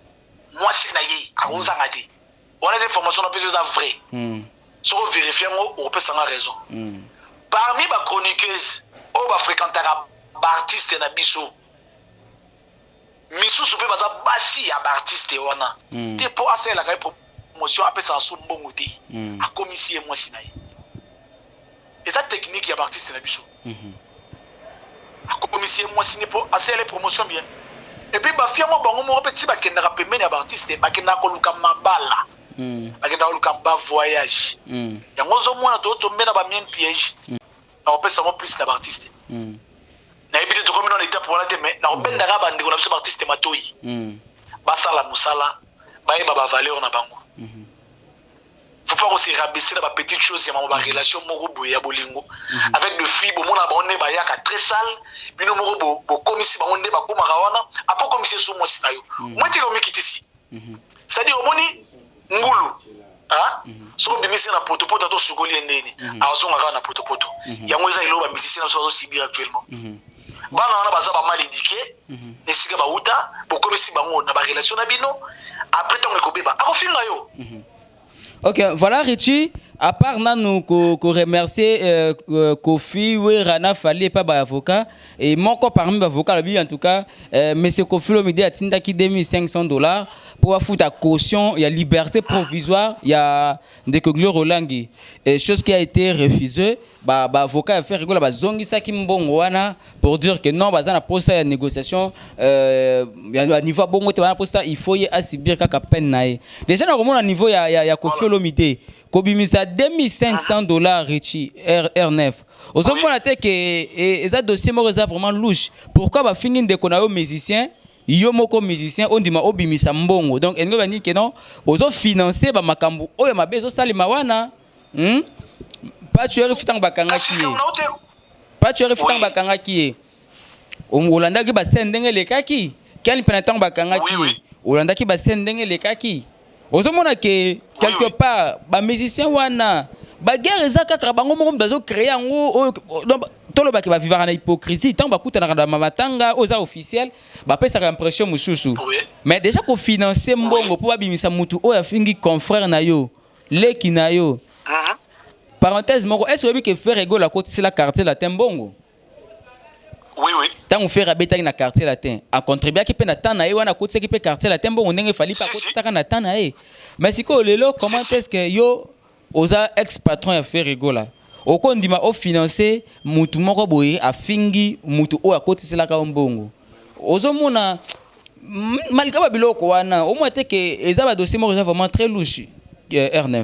Speaker 3: Moi sina ye akozanga te. On a des informations na besoin vraies. So vérifier moi on peut sans raison. Parmi ba chroniqueuses o ba fréquentera ba artiste na biso. Misu soupe baza basi ya ba artiste wana. Te po asa la kai promotion appelle ça son bon outil a commissaire moi sinaï et ça technique ya artiste na biso a commissaire moi siné pour assez les promotions bien et puis ba fiamo bango mo petit ba kendaka pembeni ya artiste ba kendaka ko luka mabala ba kendaka luka ba voyage ya ngozo mona to tombena ba mien piège na opé ça mo plus na artiste na ebité to comme non étape pour la te mais na obenda ka bandi ko na biso artiste matoi ba sala musala ba e ba valeur na bango. Faut pas aussi rabaisser la petite chose, il y a ma relation morobo ya bolingo avec de filles bon mona ba on est ba ya ka très sale bino morobo bo komisi ba on est ba ko marawana apo komisi sou moi sinayo moi te komi kitisi c'est à dire omoni ngulu hein so bimisi na potopoto to sugoli ndeni azonga ka na potopoto yango eza iloba musicien na so sibir actuellement bana wana baza ba mal éduqué nesika ba uta bo komisi bango na ba relation na bino après ton ekobeba akofinga yo.
Speaker 2: OK, voilà Richie, À part nous remercier Kofi Rana Fali pas avocat et mon corps parmi les avocats en tout cas monsieur Kofi Olomide a tinda qui $2,500 pour foutre à caution, il y a liberté provisoire, il y a des Gloire Rolangi chose qui a été refusée avocat a fait rigoler zongi ça qui mbongo wana pour dire que non bazana poste ya négociation à niveau bongo te wana poste il faut y asibir kaka peine nae déjà na komona niveau ya Kofi Olomide kobimisa $2,500 Richie R9 ozomona te que eza dossier moko eza vraiment louche pourquoi ba fingi ndeko na yo musicien yo moko musicien on dima obimisa mbongo donc engo bani que non ozo financer ba makambo oyo mabe zo salima wana pas tu refutang bakanga ki pas tu refutang bakanga ki olanda ki ba sendenge le kaki quel penatant bakanga ki olanda ki ba sendenge le kaki ozomona que quelque part ba musicien wana ba guerre ezaka ka bango moko bazo créer yango tolo ba ki ba vivre na hypocrisie tant ba kuta na matanga oza officiel ba pesa ka impression mususu mais déjà ko financer mbongo pour ba bimisa mutu oya fingi confrère na yo leki na yo parenthèse moko est-ce que faire ego la côte c'est la quartier latin bongo
Speaker 3: oui
Speaker 2: tant on fait rabeta na quartier latin a contribuer qui peut na temps na wana côte c'est qui peut quartier latin bongo ndenge fali pas côte ça na temps na mais si ko lelo comment est-ce que yo oza ex patron ya faire ego la okondima o financer mutu moko boye a fingi mutu o a côte c'est la ka bongo ozomona malgré ba biloko wana au moins te que eza ba dossier moko vraiment très louche R9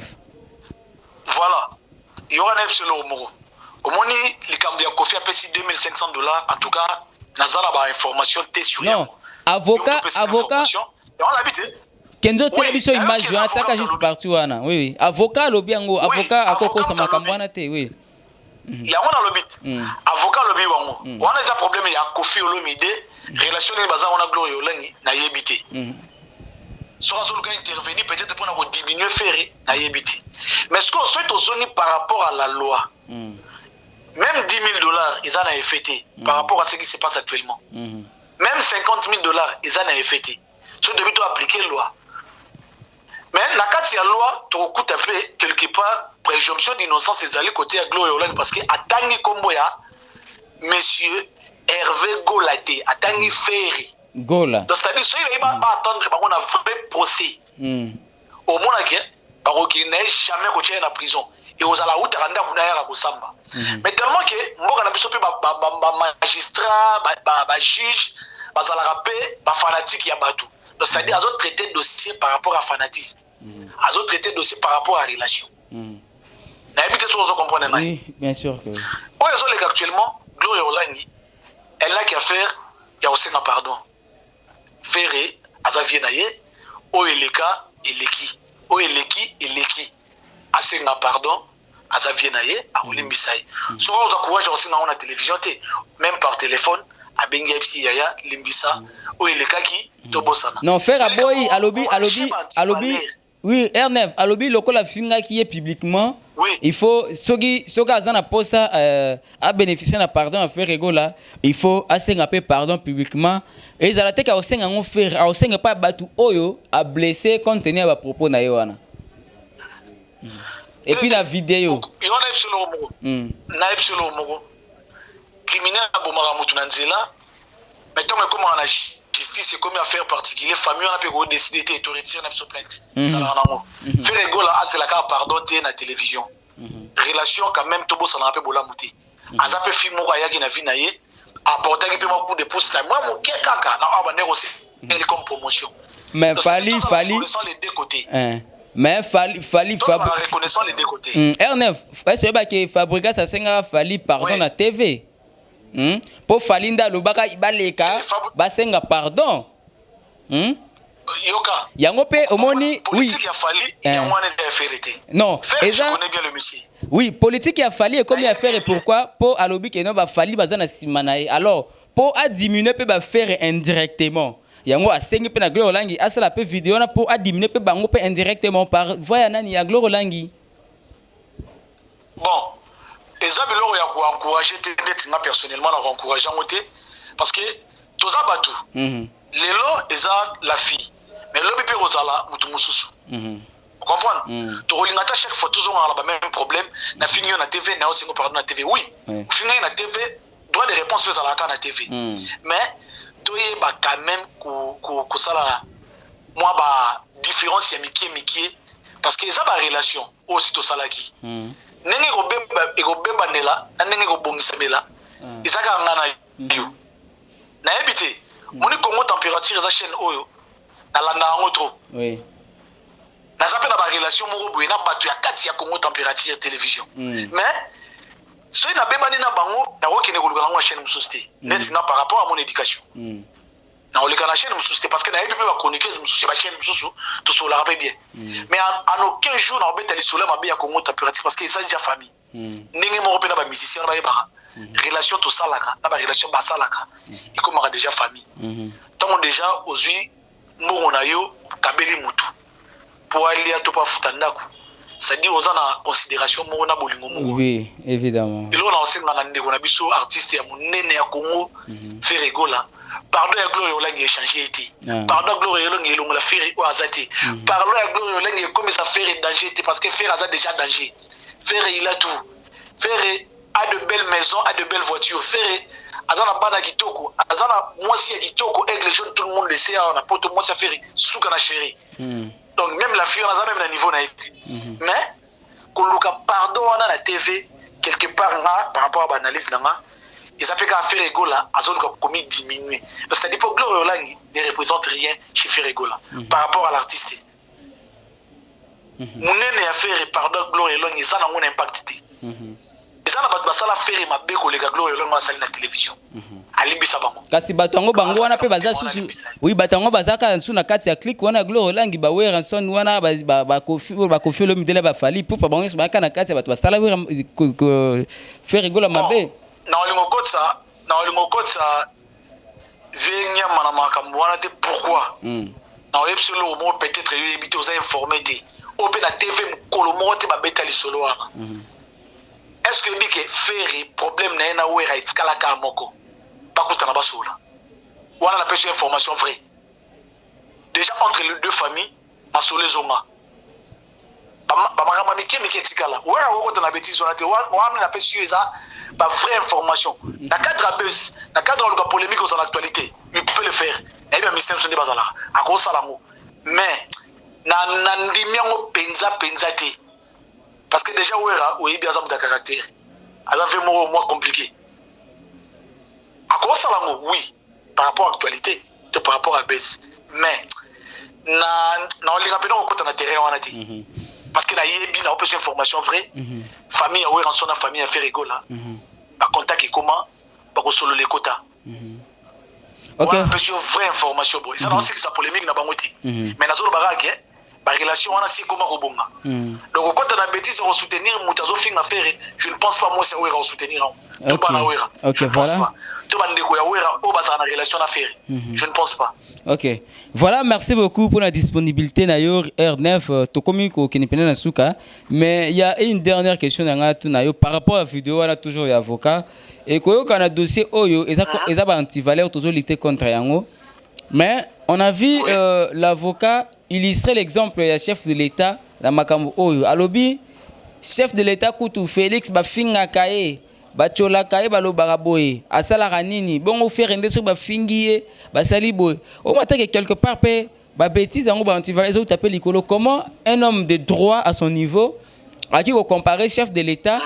Speaker 3: voilà il y aura un epsilon moko omoni likambo ya Kofi apesi $2,500 en tout cas nazala ba information te sur
Speaker 2: non avocat
Speaker 3: on habite
Speaker 2: Kenzo tela biso image wana tsaka juste partout wana oui avocat lobi yango avocat akoko sa makambo wana te oui
Speaker 3: yango na lobi avocat lobi wango wana eza problème ya Kofi Olomide relation ni baza wana Gloire Olangi na yebite so on doit intervenir peut-être pour na diminuer faire na yebite mais ce qu'on souhaite aux zones par rapport à la loi même $10,000 ils en ont effecté par rapport à ce qui se passe actuellement même $50,000 ils en ont effecté ce devait appliquer la loi mais na kati ya loi to kuta pe quelque part présomption d'innocence ezali côté ya Gloire Olangi parce que atangi kombo ya monsieur Hervé Golaté atangi Ferry
Speaker 2: Gola
Speaker 3: donc c'est-à-dire ceux qui va attendre bango na vrai procès au moins que baroki n'a jamais coché na prison et aux ala uta randa kuna ya kosamba mais tellement que mboka na biso pe ba magistrat ba juge bazala rapé ba fanatique ya batou donc c'est-à-dire azo traiter dossier par rapport à fanatisme azo traiter dossier par rapport à relation na habite so vous comprenez na
Speaker 2: oui bien sûr que
Speaker 3: oyo les actuellement Gloire Olangi elle a qu'à faire ya osenga pardon faire azavie na ye o eleka eleki o eleki asenga pardon azavie na ye aolimbisa ye so oza courage osenga on a télévision te même par téléphone abengi bisi yaya limbisa o elekaki to bosana
Speaker 2: non faire aboyi alobi oui R9 alobi lokola finga qui est publiquement
Speaker 3: oui.
Speaker 2: Il faut soki azana posa à bénéficier na pardon à faire rigola il faut asenga pe pardon publiquement et ils allaient ka osenga ngo faire osenga pas batu oyo a blessé compte tenu ba propos na yoana et puis la vidéo
Speaker 3: il on a epsilon moko na epsilon moko criminel abomaka mutu na nzela mais tant que comment on a justice c'est comme affaire particulier famille on a pu décider de retirer na so plainte ça na nango faire rigola c'est la ka pardon te na télévision relation quand même to bossa na pe bola muti azape film moko ayaki na vie na ye apporter qui peut beaucoup de pouces moi mon kaka na ba négocier comme promotion
Speaker 2: mais fali
Speaker 3: les deux côtés
Speaker 2: mais fali
Speaker 3: reconnaissant les deux côtés
Speaker 2: R9 est-ce que Fabrica ça senga fali pardon na TV pour falinda lobaka ibaleka basenga pardon
Speaker 3: yoka
Speaker 2: yango pe omoni oui
Speaker 3: politique ya fali il y a moins de vérité
Speaker 2: non
Speaker 3: je connais bien le monsieur
Speaker 2: oui politique ya fali et comment faire et pourquoi pour alobi que non ba fali bazana simanae alors pour a diminuer pe ba faire indirectement yango asengi pe na Gloire Olangi asala pe vidéo na pour a diminuer pe bango pe indirectement par voya nani ya Gloire Olangi
Speaker 3: bon ezabelo ya ko encourager net na personnellement na encourager ngote parce que toza batu lelo eza la fille mais lobi pe ozala mutu mususu comprendre to rolingata chaque fois toujours on a le même problème na fini na TV na aussi pardon na TV oui fini na TV droit de réponse fait à la na TV mais doye ba quand même ko sala moi ba différence ya mikie parce que ça ba relation aussi to salaki ndenge ko bemba nela ndenge ko bongisamela isaka ngana yo na ebité moni Congo température za chaîne oyo na landa ngo trop oui na ça peut na ba relation moko boye na batu ya kati ya Congo température télévision mais so ina bebani na bango na okene ko lukana ngo chaîne mususte net na par rapport à mon éducation na oleka na chaîne mususte parce que na ebi ba chroniqueuse mususte ba chaîne mususu to so la rappelle bien mais en aucun jour na obeta les soleil ma bien Congo température parce que ça déjà famille ndenge moko pe na ba musicien ba yeba relation to salaka na ba relation ba salaka et comme on a déjà famille tant déjà ozui mbongo na yo kabeli mutu pour aller à to pa futandako ça dit aux en considération mo na bolingo mo
Speaker 2: oui évidemment
Speaker 3: et là on enseigna na ndeko na biso artiste ya monene ya Congo Ferry Gola pardon ya Gloire Olangi échanger été pardon Gloire Olangi longola Ferry o azati pardon ya Gloire Olangi comme ça Ferry danger était parce que Ferry a déjà danger Ferry il a tout Ferry a de belles maisons a de belles voitures Ferry azana bana kitoko azana mwasi ya kitoko aigle jaune tout le monde le sait on a poto mwasi ya Ferry souka na chéri donc même la fille on a même le niveau na été mais koluka pardon on a la TV quelque part là par rapport à l'analyse là ils appellent qu'à faire Gola à zone comme diminuer parce que l'époque Gloire Olangi ne représente rien chez Ferregola par rapport à l'artiste mon nene a fait pardon Gloire Olangi ça n'a mon impact et ça n'a pas de ça faire ma beko les Gloire Olangi ça na télévision alimbisa bango
Speaker 2: kasi batango bango wana pe baza susu oui batango bazaka nsu na kati ya click wana Gloire Olangi ba wera son wana ba kofi lo midele ba fali pour bango ba kana kati ya bato basala wera Ferregola mabe
Speaker 3: na olingo kotsa venya mana makambo wana te pourquoi na oyebsolo mo peut-être yo ebité oza informé te ope na TV mukolo mo te ba beta lisolo wana est-ce que bike Ferry problème na ena wera itikala ka moko pakuta na basola wana na pesa information vraie déjà entre les deux familles masole zonga ba marama mike etikala wera woko na bêtise wana te wana na pesa yo eza ba vraie information na cadre buzz na cadre de la polémique aux actualité il peut le faire et bien ministère de bazala à cause salango mais na ndimiango penza te parce que déjà wera o yebi azam de caractère azam fait moins compliqué à cause salango oui par rapport à l'actualité de par rapport à buzz mais na oli rapidement au côté na terrain wana te parce que na yebi na option information vraie famille wera en son famille a fait rigola ba contact comment ba ko solo les quotas
Speaker 2: OK
Speaker 3: on peut sur vraie information bon ça aussi que ça polémique na bango te mais na zolo baraki ba relation wana si comment robonga donc quand on a bêtise on soutenir mutazo finga faire je ne pense pas moi c'est wera soutenir to ba na wera
Speaker 2: OK voilà
Speaker 3: to ba ndeko ya wera o ba za na relation na faire je ne pense pas.
Speaker 2: OK. Voilà, merci beaucoup pour la disponibilité d'ailleurs R9 Tokomiko Kenipena Nasuka. Mais il y a une dernière question par rapport à la vidéo, on a toujours un avocat. Et quand on a un dossier Oyo, ils ont anti-valeur, toujours lutter contre Yango. Mais on a vu l'avocat illustrer l'exemple du chef de l'État, la Makambo Oyo. Alobi, chef de l'État Koutou Félix Bafinga Kaye, Bachola Kaye Balo Baraboye, Asala Ranini, bon on fait rendre sur Bafingiye. Au matin que quelque part, bêtise, comment un homme de droit à son niveau, à qui vous comparez chef de l'État,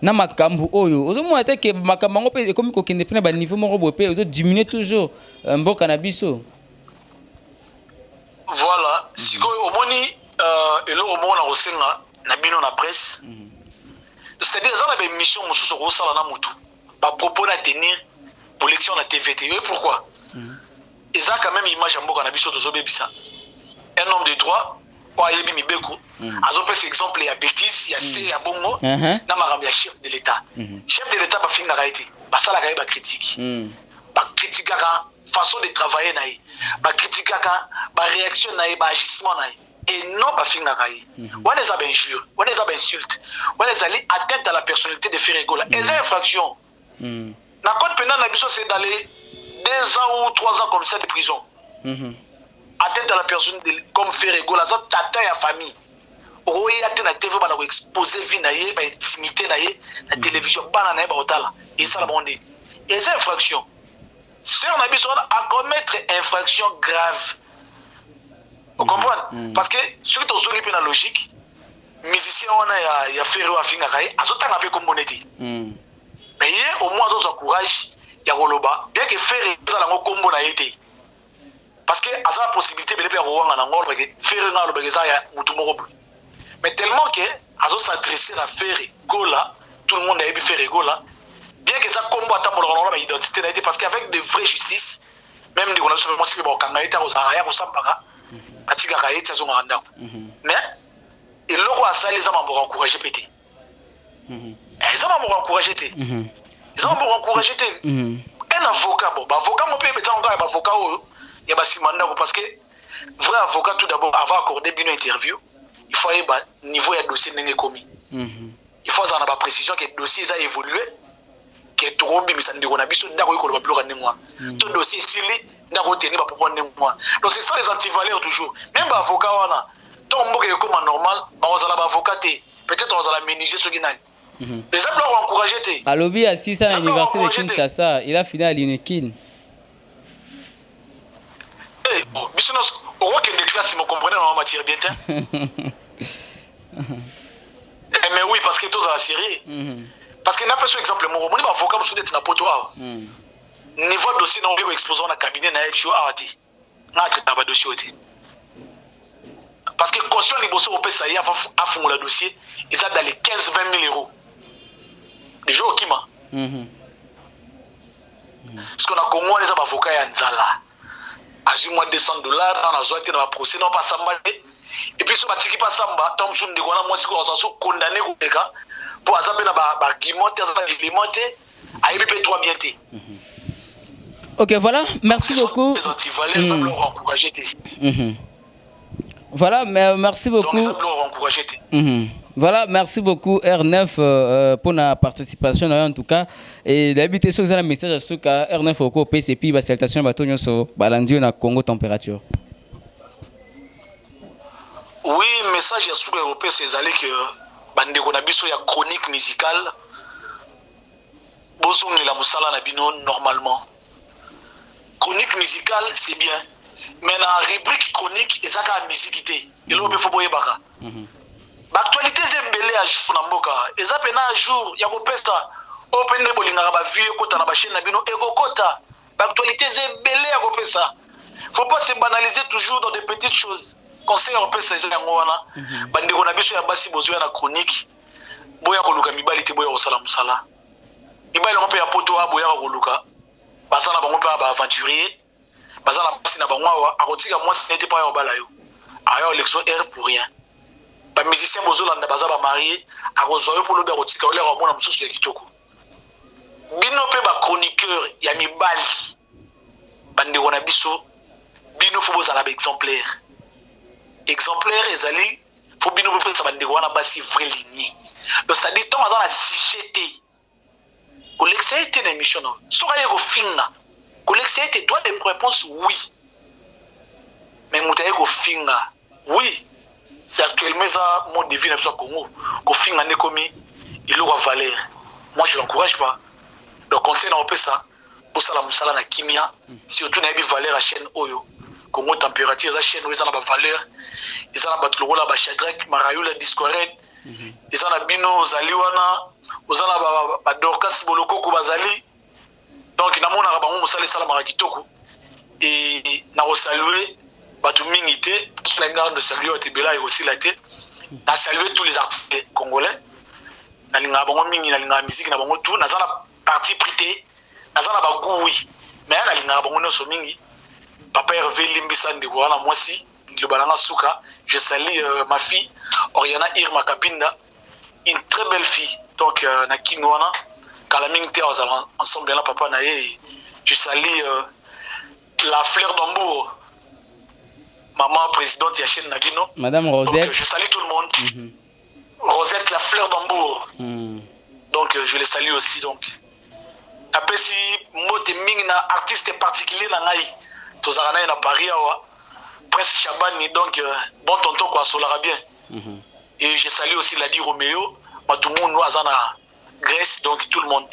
Speaker 2: na makambu oyo. Au moins que makambu peut comme qu'on ne prenne pas niveau mon robot peut diminuer toujours un bon cannabis.
Speaker 3: Voilà. Si au moni et le moment na osenga na bino na presse. C'est-à-dire ça la mission mususu ko sala na mutu. Ba propos na tenir pour l'élection na TVT. Et pourquoi? Et ça quand même image en boka na biso tozo bebisa un homme de droit kwa yebi mibeko azo pesa exemple ya bêtise ya se ya bongo na makambo ya chef de l'état chef de l'état ba finga ka été ba sala ka ba critique ba critique ka façon de travailler na yi ba critique ka ba réaction na yi ba agissement na yi et non ba finga ka yi on les a ben injure on les a ben insulte on les a atteinte à la personnalité de Ferregola et c'est infraction na code pénal na biso c'est d'aller 2 ans ou 3 ans comme ça de prison. Atteinte à la personne comme Ferregola, ça t'atteint à la famille. oya te na TV bana ko exposer vie na ye ba intimité na ye na télévision bana na ye ba otala et ça la monde et c'est infraction si on a besoin à commettre infraction grave vous comprenez parce que surtout aux olympiques na logique musicien on a ya faire wa finga kai azotanga pe komboneti mais ye au moins zo courage ya koloba bien que faire ça la kombo na été parce que à la possibilité de faire wanga na ngolo que faire na lo begeza ya mutu moko mais tellement que azo s'adresser à faire gola tout le monde a bien faire gola bien que ça combo ata pour la identité na été parce qu'avec de vraie justice même de on a seulement si ba kanga été aux araya ko sambaka atika ka été zo nganda mais et loko asali za mambo encourager pété ça m'a encouragé té ils ont encouragé té un avocat bon avocat mon pays besoin encore un avocat il y a basimanda parce que vrai avocat tout d'abord avant accorder bien une interview il faut avoir niveau de dossier n'est commis il faut avoir la précision que le dossier a évolué que trop bien mais ça ne déconne biso ndako ko ba bloquer ndengwa tout dossier sili ndako tenir ba pour ndengwa donc c'est ça les antivaleurs toujours même ba avocat wana donc mboka est comme normal ba ozala ba avocat peut-être on va la ménager ce qui n'a les gens l'ont encouragé té
Speaker 2: alobi assisa à l'université de Kinshasa il a fini à l'UNIKIN
Speaker 3: eh bon bisonos au rock de classe me comprenez en matière bien mais oui parce que tous à la série parce que n'a pas ce exemple mon avocat pour soutenir na poto niveau dossier na on exposer na cabinet na elcho arrêté na traiter ba dossier oté parce que caution liboso au pesa ya a fond le dossier ils a dans les 15-20 000 euros déjà au kima parce qu'on a Congo les avocats ya nzala azu moins $200 dans la zone dans la procès non pas samba et puis so batiki pas samba tom sun de kona moi siko ozasu condamné ko eka pour azabe na ba guimote azabe limite a ibi pe 3 bienté
Speaker 2: OK voilà merci beaucoup voilà merci beaucoup voilà merci beaucoup R9 pour la participation en tout cas et d'habiter sur un message à ce cas R9 au PCP ba salutation bato nyonso balandi na Congo température.
Speaker 3: Oui message à sous européen c'est aller que bande ko na biso ya chronique musicale boso ngela musala na bino normalement chronique musicale c'est bien mais la rubrique chronique ezaka musique té elo be fo boye baka l'actualité c'est belé à jour na mboka eza pena à jour ya ko pesa open ne bolinga ba vie kota na ba chaîne na bino eko kota l'actualité c'est belé à ko pesa faut pas se banaliser toujours dans des petites choses conseil en pesa eza ngwana bande ko na biso ya basi bozo na chronique boya ko luka mibali te boya ko sala musala mibali ngo pe ya poto a boya ko luka basana bango pe ba aventurier basana basi na bango akotika moi c'était pas yo balayo ayo élection R pour rien ba musicien bozolanda baza ba marié akozoyo pour le barotika ole ko mona mususu ya kitoko bino pe ba chroniqueur ya mibali bande ko na biso bino fo bozala ba exemplaire ezali fo bino pe sa bande ko na basi vrai ligne donc ça dit tant dans la CGT collecte une émission non sera yego finga collecte doit des réponses oui mais mutaye ko finga oui c'est actuellement ça mode de vie dans le Congo ko finga ne komi il aura valeur moi je l'encourage pas donc conseil na opé ça pour ça la musala na kimia surtout na bi valeur à chaîne oyo Congo température za chaîne oyo za na ba valeur ils na batlo la ba Shadrach Marayula Discored ils na bino zaliwana ozala ba Dorcas Boloko ko bazali donc na mona ba musala sala mara kitoko et na saluer batu mingi te la garde de saluer Otebela et aussi la tête na saluer tous les artistes congolais na linga bango mingi na linga musique na bango tout na za na parti prité na za na ba goût oui mais na linga bango no so mingi papa Hervé Limbisa ndeko wana mwasi le balanga suka je salue ma fille Oriana Irma Kapinda une très belle fille donc na kingwana kala mingi te ensemble là papa na ye je salue la fleur d'Ambour maman présidente de la chaîne Nagino.
Speaker 2: Madame Rosette.
Speaker 3: Donc, je salue tout le monde. Rosette, la fleur d'Ambour. Donc, je les salue aussi. Donc, après, si moi, je artiste particulier, je suis à Paris, Prince Chabani, donc, bon tonton, quoi, ça bien. Et je salue aussi Ladi Roméo, tout le monde, Azana, Grèce, donc tout le monde.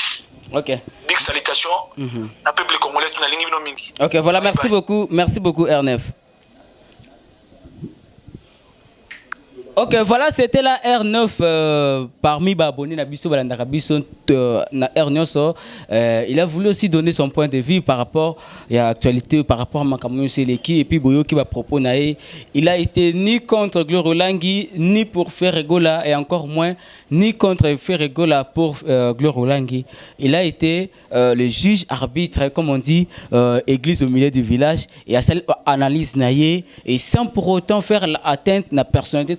Speaker 2: Ok.
Speaker 3: Big salutations. Un peuple congolais, tout la ligne mingi.
Speaker 2: Ok, voilà, merci beaucoup R9. Ok, voilà, c'était la R9 parmi Baboni Nabiso Balandaka Biso na R9. Il a voulu aussi donner son point de vue par rapport à l'actualité, par rapport à Makamoyo Seleki et puis Boyo qui va proposer. Il a été ni contre Glorolangi, ni pour Ferregola et encore moins ni contre Ferregola pour Glorolangi. Il a été le juge arbitre, comme on dit, église au milieu du village et à cette analyse naïe et sans pour autant faire atteinte à la personnalité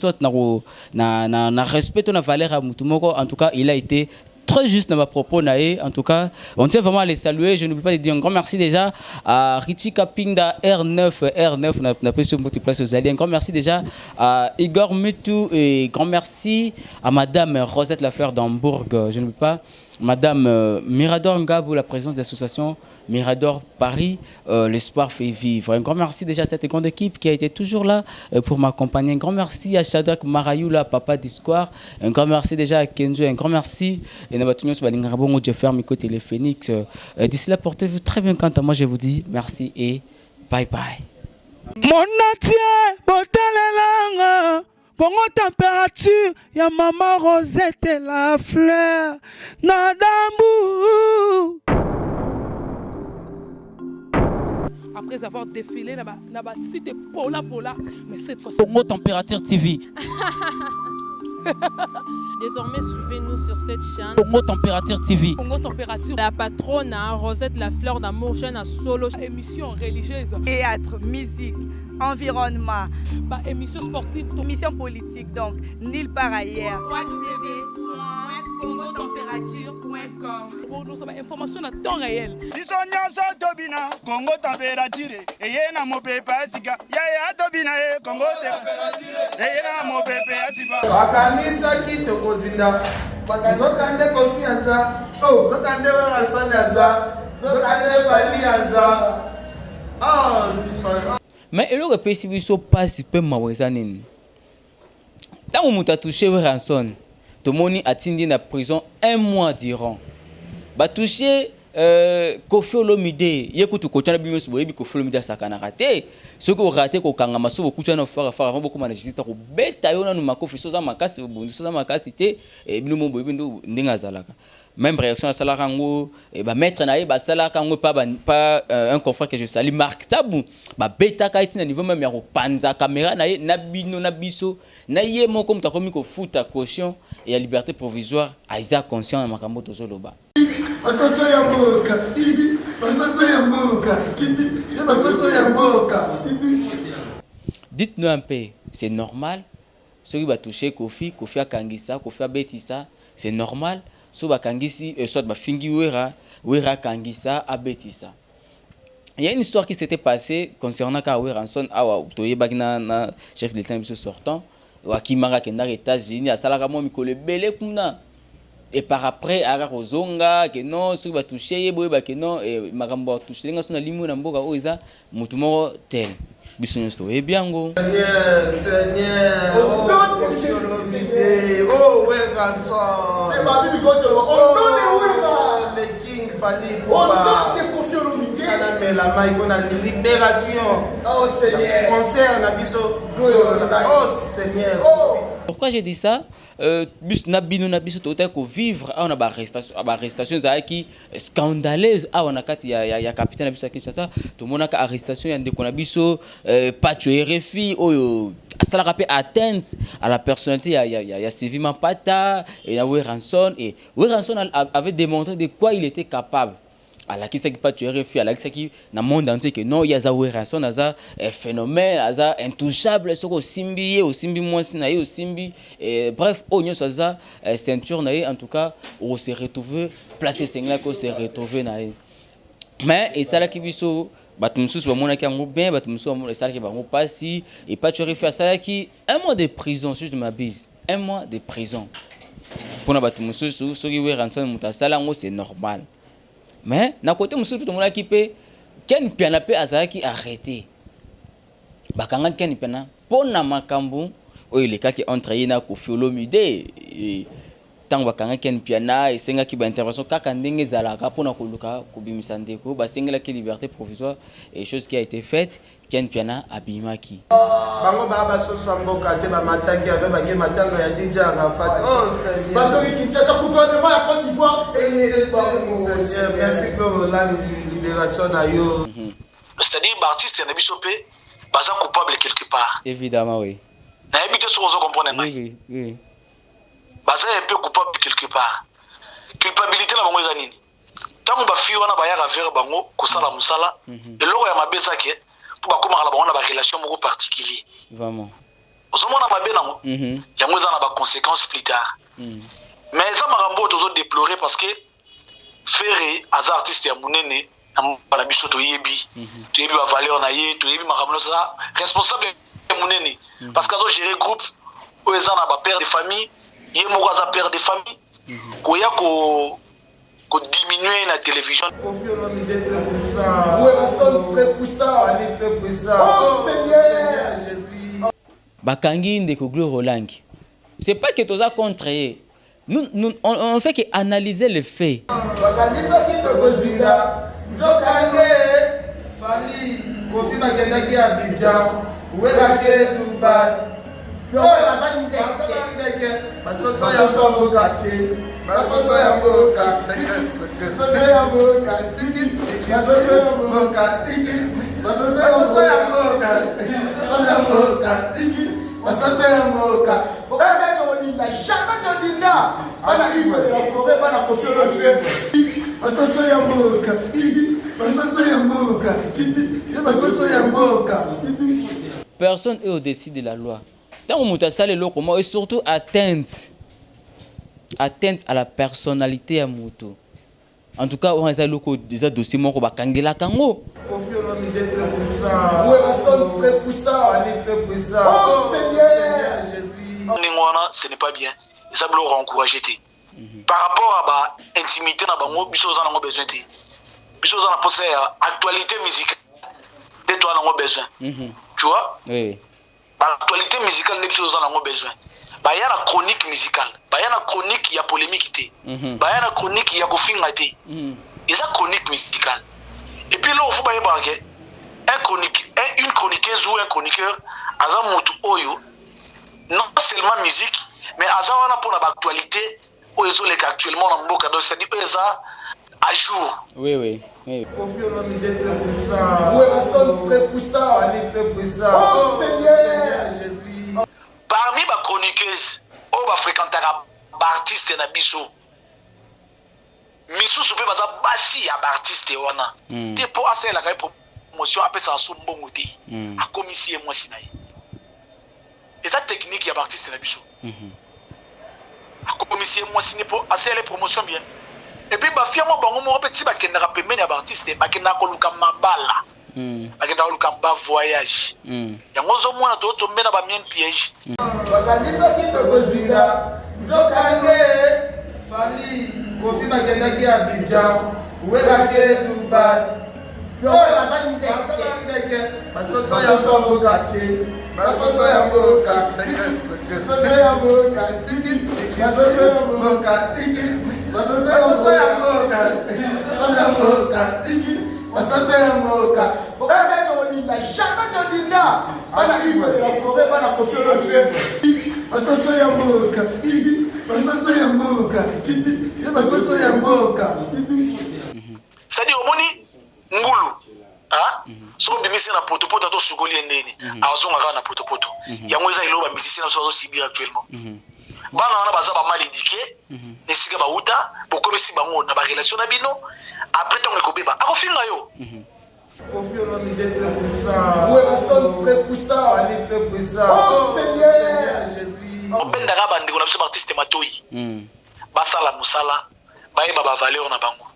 Speaker 2: na respect na valeur à Mutumoko. En tout cas, il a été très juste dans ma propos naïe. En tout cas, on tient vraiment à les saluer. Je ne peux pas dire un grand merci déjà à Richie Kapinda R9 n'a pas sur multiplace aux alliés. Un grand merci déjà à Igor Mutu et grand merci à Madame Rosette Lafleur d'Hambourg. Je ne peux pas. Madame Mirador Ngabou, la présidente de l'association Mirador Paris, l'espoir fait vivre. Un grand merci déjà à cette grande équipe qui a été toujours là pour m'accompagner. Un grand merci à Shadrach Marayula, papa d'Histoire. Un grand merci déjà à Kenzo. Un grand merci. Et Nabatunios Balingabongo, Jeffer, Miko Téléphénix. D'ici là, portez-vous très bien. Quant à moi, je vous dis merci et bye bye.
Speaker 7: Mon atier, botalelanga. Congo température, ya maman Rosette la fleur, Nadambu.
Speaker 5: Après avoir défilé dans la cité Pola, mais cette fois-ci...
Speaker 7: Congo Température TV.
Speaker 5: Désormais, suivez-nous sur cette chaîne.
Speaker 7: Congo Température TV.
Speaker 5: Congo Température. La patronne Rosette la fleur d'amour, chaîne à solo, émission religieuse.
Speaker 6: Théâtre, musique, environnement.
Speaker 5: Émission sportive.
Speaker 6: Émission politique, donc, nulle part ailleurs.
Speaker 5: www.congotempérature.com. Pour nous avoir information à temps réel.
Speaker 4: Bisonya so tobina Congo température et na mopepa sika ya tobina Congo température et na mopepa sika
Speaker 1: Bakanisa ki tokozinda zokande confiance zokande werasandaza zokande valiaza
Speaker 2: mais il aurait pu si passe peu mawezanini tant on t'a touché ranson tout le monde a tindi na prison 1 mois durant ba touché Kofi Olomide yekutu kotana bimos boyebi Kofi Olomide sakana raté ce que raté ko kangama so kutana fara beaucoup na justice ko beta yona no makofi soza makasi bondi soza makasi te e bino mo boyebi ndo ndinga zalaka même réaction à salaka ngo e ba maître na ye ba salaka ngo pas un confrère que je salue Marc Tabou ba beta ka itina niveau même ya ko panza caméra na ye na bino na biso na ye moko mutakomi ko futa caution et à liberté provisoire à Isaac conscient na makambo to zoloba. Dites-nous un peu, c'est normal. Ceux qui va toucher Kofi a Kangisa, Kofi a Betissa, c'est normal. Ceux qui va Kangisi, soit va Fingi Wera Kangisa a Betissa. Il y a une histoire qui s'était passée concernant Kawe Ranson, Toye Bagna, chef de l'État sortant, Wakimara Kendar États-Unis, à Salaramo Mikole Bele Kuna. Et par après, à Rozonga, que non, ceux qui va toucher, que non, et Magambo toucher, les gens sont limou na mboka oiza, mutumo tel. Bisonyo sto e biango.
Speaker 1: Seigneur, oh ouais, garçon. Le king Fali Pouba. La maille qu'on a libération. Oh Seigneur. Concert na biso. Oh Seigneur.
Speaker 2: Pourquoi j'ai dit ça? Nabiso total ko vivre on a ba arrestation qui scandaleuse on a kati ya capitaine biso Kinshasa to monaka arrestation ya ndeko na biso patcho RFI oyo ça rappelle atteinte à la personnalité ya Sylvie Mapata et ya Weranson avait démontré de quoi il était capable. Alors qui sait pas tu RFI alors qui sait qui dans monde entier que non il y a ça Weranson ça phénomène ça intouchable ce au simbi moi na au simbi bref on ça ceinture na en tout cas on s'est retrouvé placé singla qu'on s'est retrouvé na mais et ça là qui biso batumsus ba mona ki ngo bien batumsus ba ça qui ba ngo passi et pas tu RFI ça qui 1 mois de prison si je m'abuse 1 mois de prison pour na batumsus ceux qui Weranson mutasala ngo c'est normal. Mais na côté monsieur tout le monde qui peut ken piana pe azaki arrêté bakanga ken piana pona makambu oyo elekaki entre ye na Koffi Olomide ntango bakangaki Ken Piana esengaki baintervention kaka ndenge ezalaka mpona koluka kobimisa ndeko basengelaki liberté provisoire et chose qui a été faite Ken Piana abimaki
Speaker 1: bango basoso mboka te bamataki ave bake matanga ya DJ Arafat basoki Kinshasa gouvernement ya Côte d'Ivoire merci pour la libération na yo.
Speaker 3: C'est-à-dire l'artiste na biso pe baza coupable quelque part.
Speaker 2: Évidemment oui.
Speaker 3: Na habité sur ozo comprendre
Speaker 2: oui oui.
Speaker 3: Baza un peu coupable quelque part. Culpabilité na bango eza nini? Tango ba fi wana ba ya vers bango kosala musala eloko ya mabeza ke pour ba komaka bango na ba relation moko particulier.
Speaker 2: Vraiment.
Speaker 3: Ozomona mabe nango. Yango eza na ba conséquences plus tard. Mais eza makambo tozo déplorer parce que Ferré aza artiste ya munene na biso to yebi. To yebi ba valeur na ye, to yebi makambo ça responsable ya munene parce que azo gérer groupe o eza na ba père de famille. Il y a père de famille qui a diminué la télévision.
Speaker 1: Koffi Olomide est très puissant. Oui, la sonne très puissant. Elle est très puissant. Oh Seigneur Jésus.
Speaker 2: Bakangi ndeko Glo Rolangi. C'est pas que tu as contre. Nous on fait que analyser les faits.
Speaker 1: Bakangi ça qui te gozinga. Nzokande Fali Koffi bakendaki Abidjan. Ouelake Dubai. Basoso ya mboka te basoso ya mboka basoso ya mboka tiki basoso ya mboka tiki basoso ya mboka basoso ya mboka tiki basoso ya mboka okaka to dinda jamais to dinda bana libre de la forêt bana Koffi Olomide basoso ya mboka tiki basoso ya mboka tiki basoso ya mboka tiki.
Speaker 2: Personne est au-dessus de la loi. Tant que muta sale loko mo et surtout atteinte à la personnalité à muto. En tout cas, on a loko déjà dossier moko bakangela kango.
Speaker 1: Koffi Olomide est très puissant. Oui, la sonne très puissant, elle est très puissant. Oh Seigneur Jésus.
Speaker 3: Ningwana, ce n'est pas bien. Ça doit encourager. Par rapport à l'intimité na bango, biso za nango besoin te. Biso za na poser actualité musicale. De toi nango besoin. Tu vois?
Speaker 2: Oui.
Speaker 3: L'actualité musicale n'est chose en a besoin. Bah y a la chronique musicale, bah y a la chronique il y a polémique té, bah y a la chronique il y a gofinga té. Et ça chronique musicale. Et puis là on faut bah y une chroniqueuse ou un chroniqueur azamutu oyo non seulement musique mais azawana pour l'actualité oyo les actuellement dans mboka donc c'est-à-dire ça à jour.
Speaker 2: Oui oui. Oui.
Speaker 1: Koffi Olomide est très puissant. Oui, la sonne très puissant, elle est très puissant. Oh Seigneur Jésus.
Speaker 3: Parmi les chroniqueuses, on va fréquenter les artistes na biso. Misu soupe baza basi ya artiste wana. Te po asa la promotion après ça sou mbongo te. A commissie moi sinaye. Et ça technique ya artiste na biso. A commissie moi siné po asa la promotion bien. Et puis ba fiamo bango mo petit ba kenda pembeni ya artiste ba kenda ko luka mabala. Ba kenda ko luka ba voyage. Yango zo mona to tombe na ba mien piège.
Speaker 1: Bakanisa ki to gozinga. Nzokande Fali Koffi bakendaki Abidjan. Ouelake Dubai. Basoso ya mboka te basoso ya mboka basoso ya mboka tiki basoso ya mboka tiki basoso ya mboka basoso ya mboka tiki basoso ya mboka okaka to dinda jamais to dinda bana libre de la forêt bana Koffi Olomide basoso ya mboka tiki basoso ya mboka tiki basoso ya mboka tiki.
Speaker 3: C'est-à-dire omoni ngulu so bimisi na potopoto to sugoli endeni azonga ka na potopoto yango eza iloba musicien so subir actuellement bana wana baza ba mal éduqué nesika ba uta bokomisi bango na ba relation na bino après tant ekobeba akofinga yo.
Speaker 1: Koffi Olomide est très puissant. Oui, la sonne très puissant, elle est très puissant. Oh Seigneur Jésus.
Speaker 3: Obenda ka bande ko na biso artiste matoi basala musala bayeba ba valeur na bango.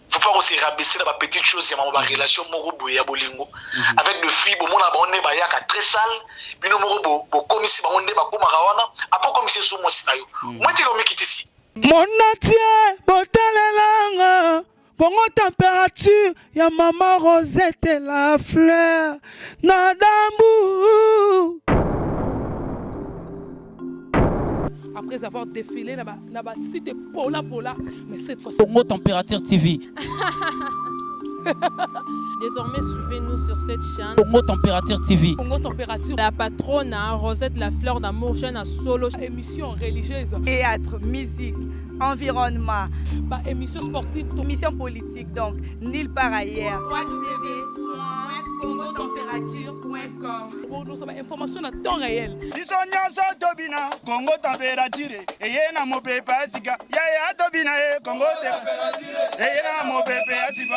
Speaker 3: Faut pas aussi rabaisser la petite chose, il y a ma relation morobo ya bolingo avec de filles bon na ba on ba yaka très sale bino morobo bo komisi ba onde ba ko marawana apo komisi so mo sinayo moi te komi kitisi
Speaker 7: mon atie botalelanga Congo température ya maman Rosette la fleur na dambu
Speaker 5: après avoir défilé dans la cité Pola, mais cette fois-ci.
Speaker 7: Congo Température TV.
Speaker 8: Désormais, suivez-nous sur cette chaîne.
Speaker 7: Congo Température TV.
Speaker 5: Congo Température.
Speaker 8: La patronne, Rosette La Fleur d'Amour, chaîne à solo.
Speaker 5: Émission religieuse.
Speaker 6: Théâtre, musique, environnement.
Speaker 5: Émission sportive.
Speaker 6: Émission politique, donc nulle part ailleurs. www.congotempérature.com.
Speaker 5: Pour nous avoir information à temps réel.
Speaker 4: Bisonyaso tobina Congo température eyena mopepe asika yaya tobina Congo température eyena mopepe asika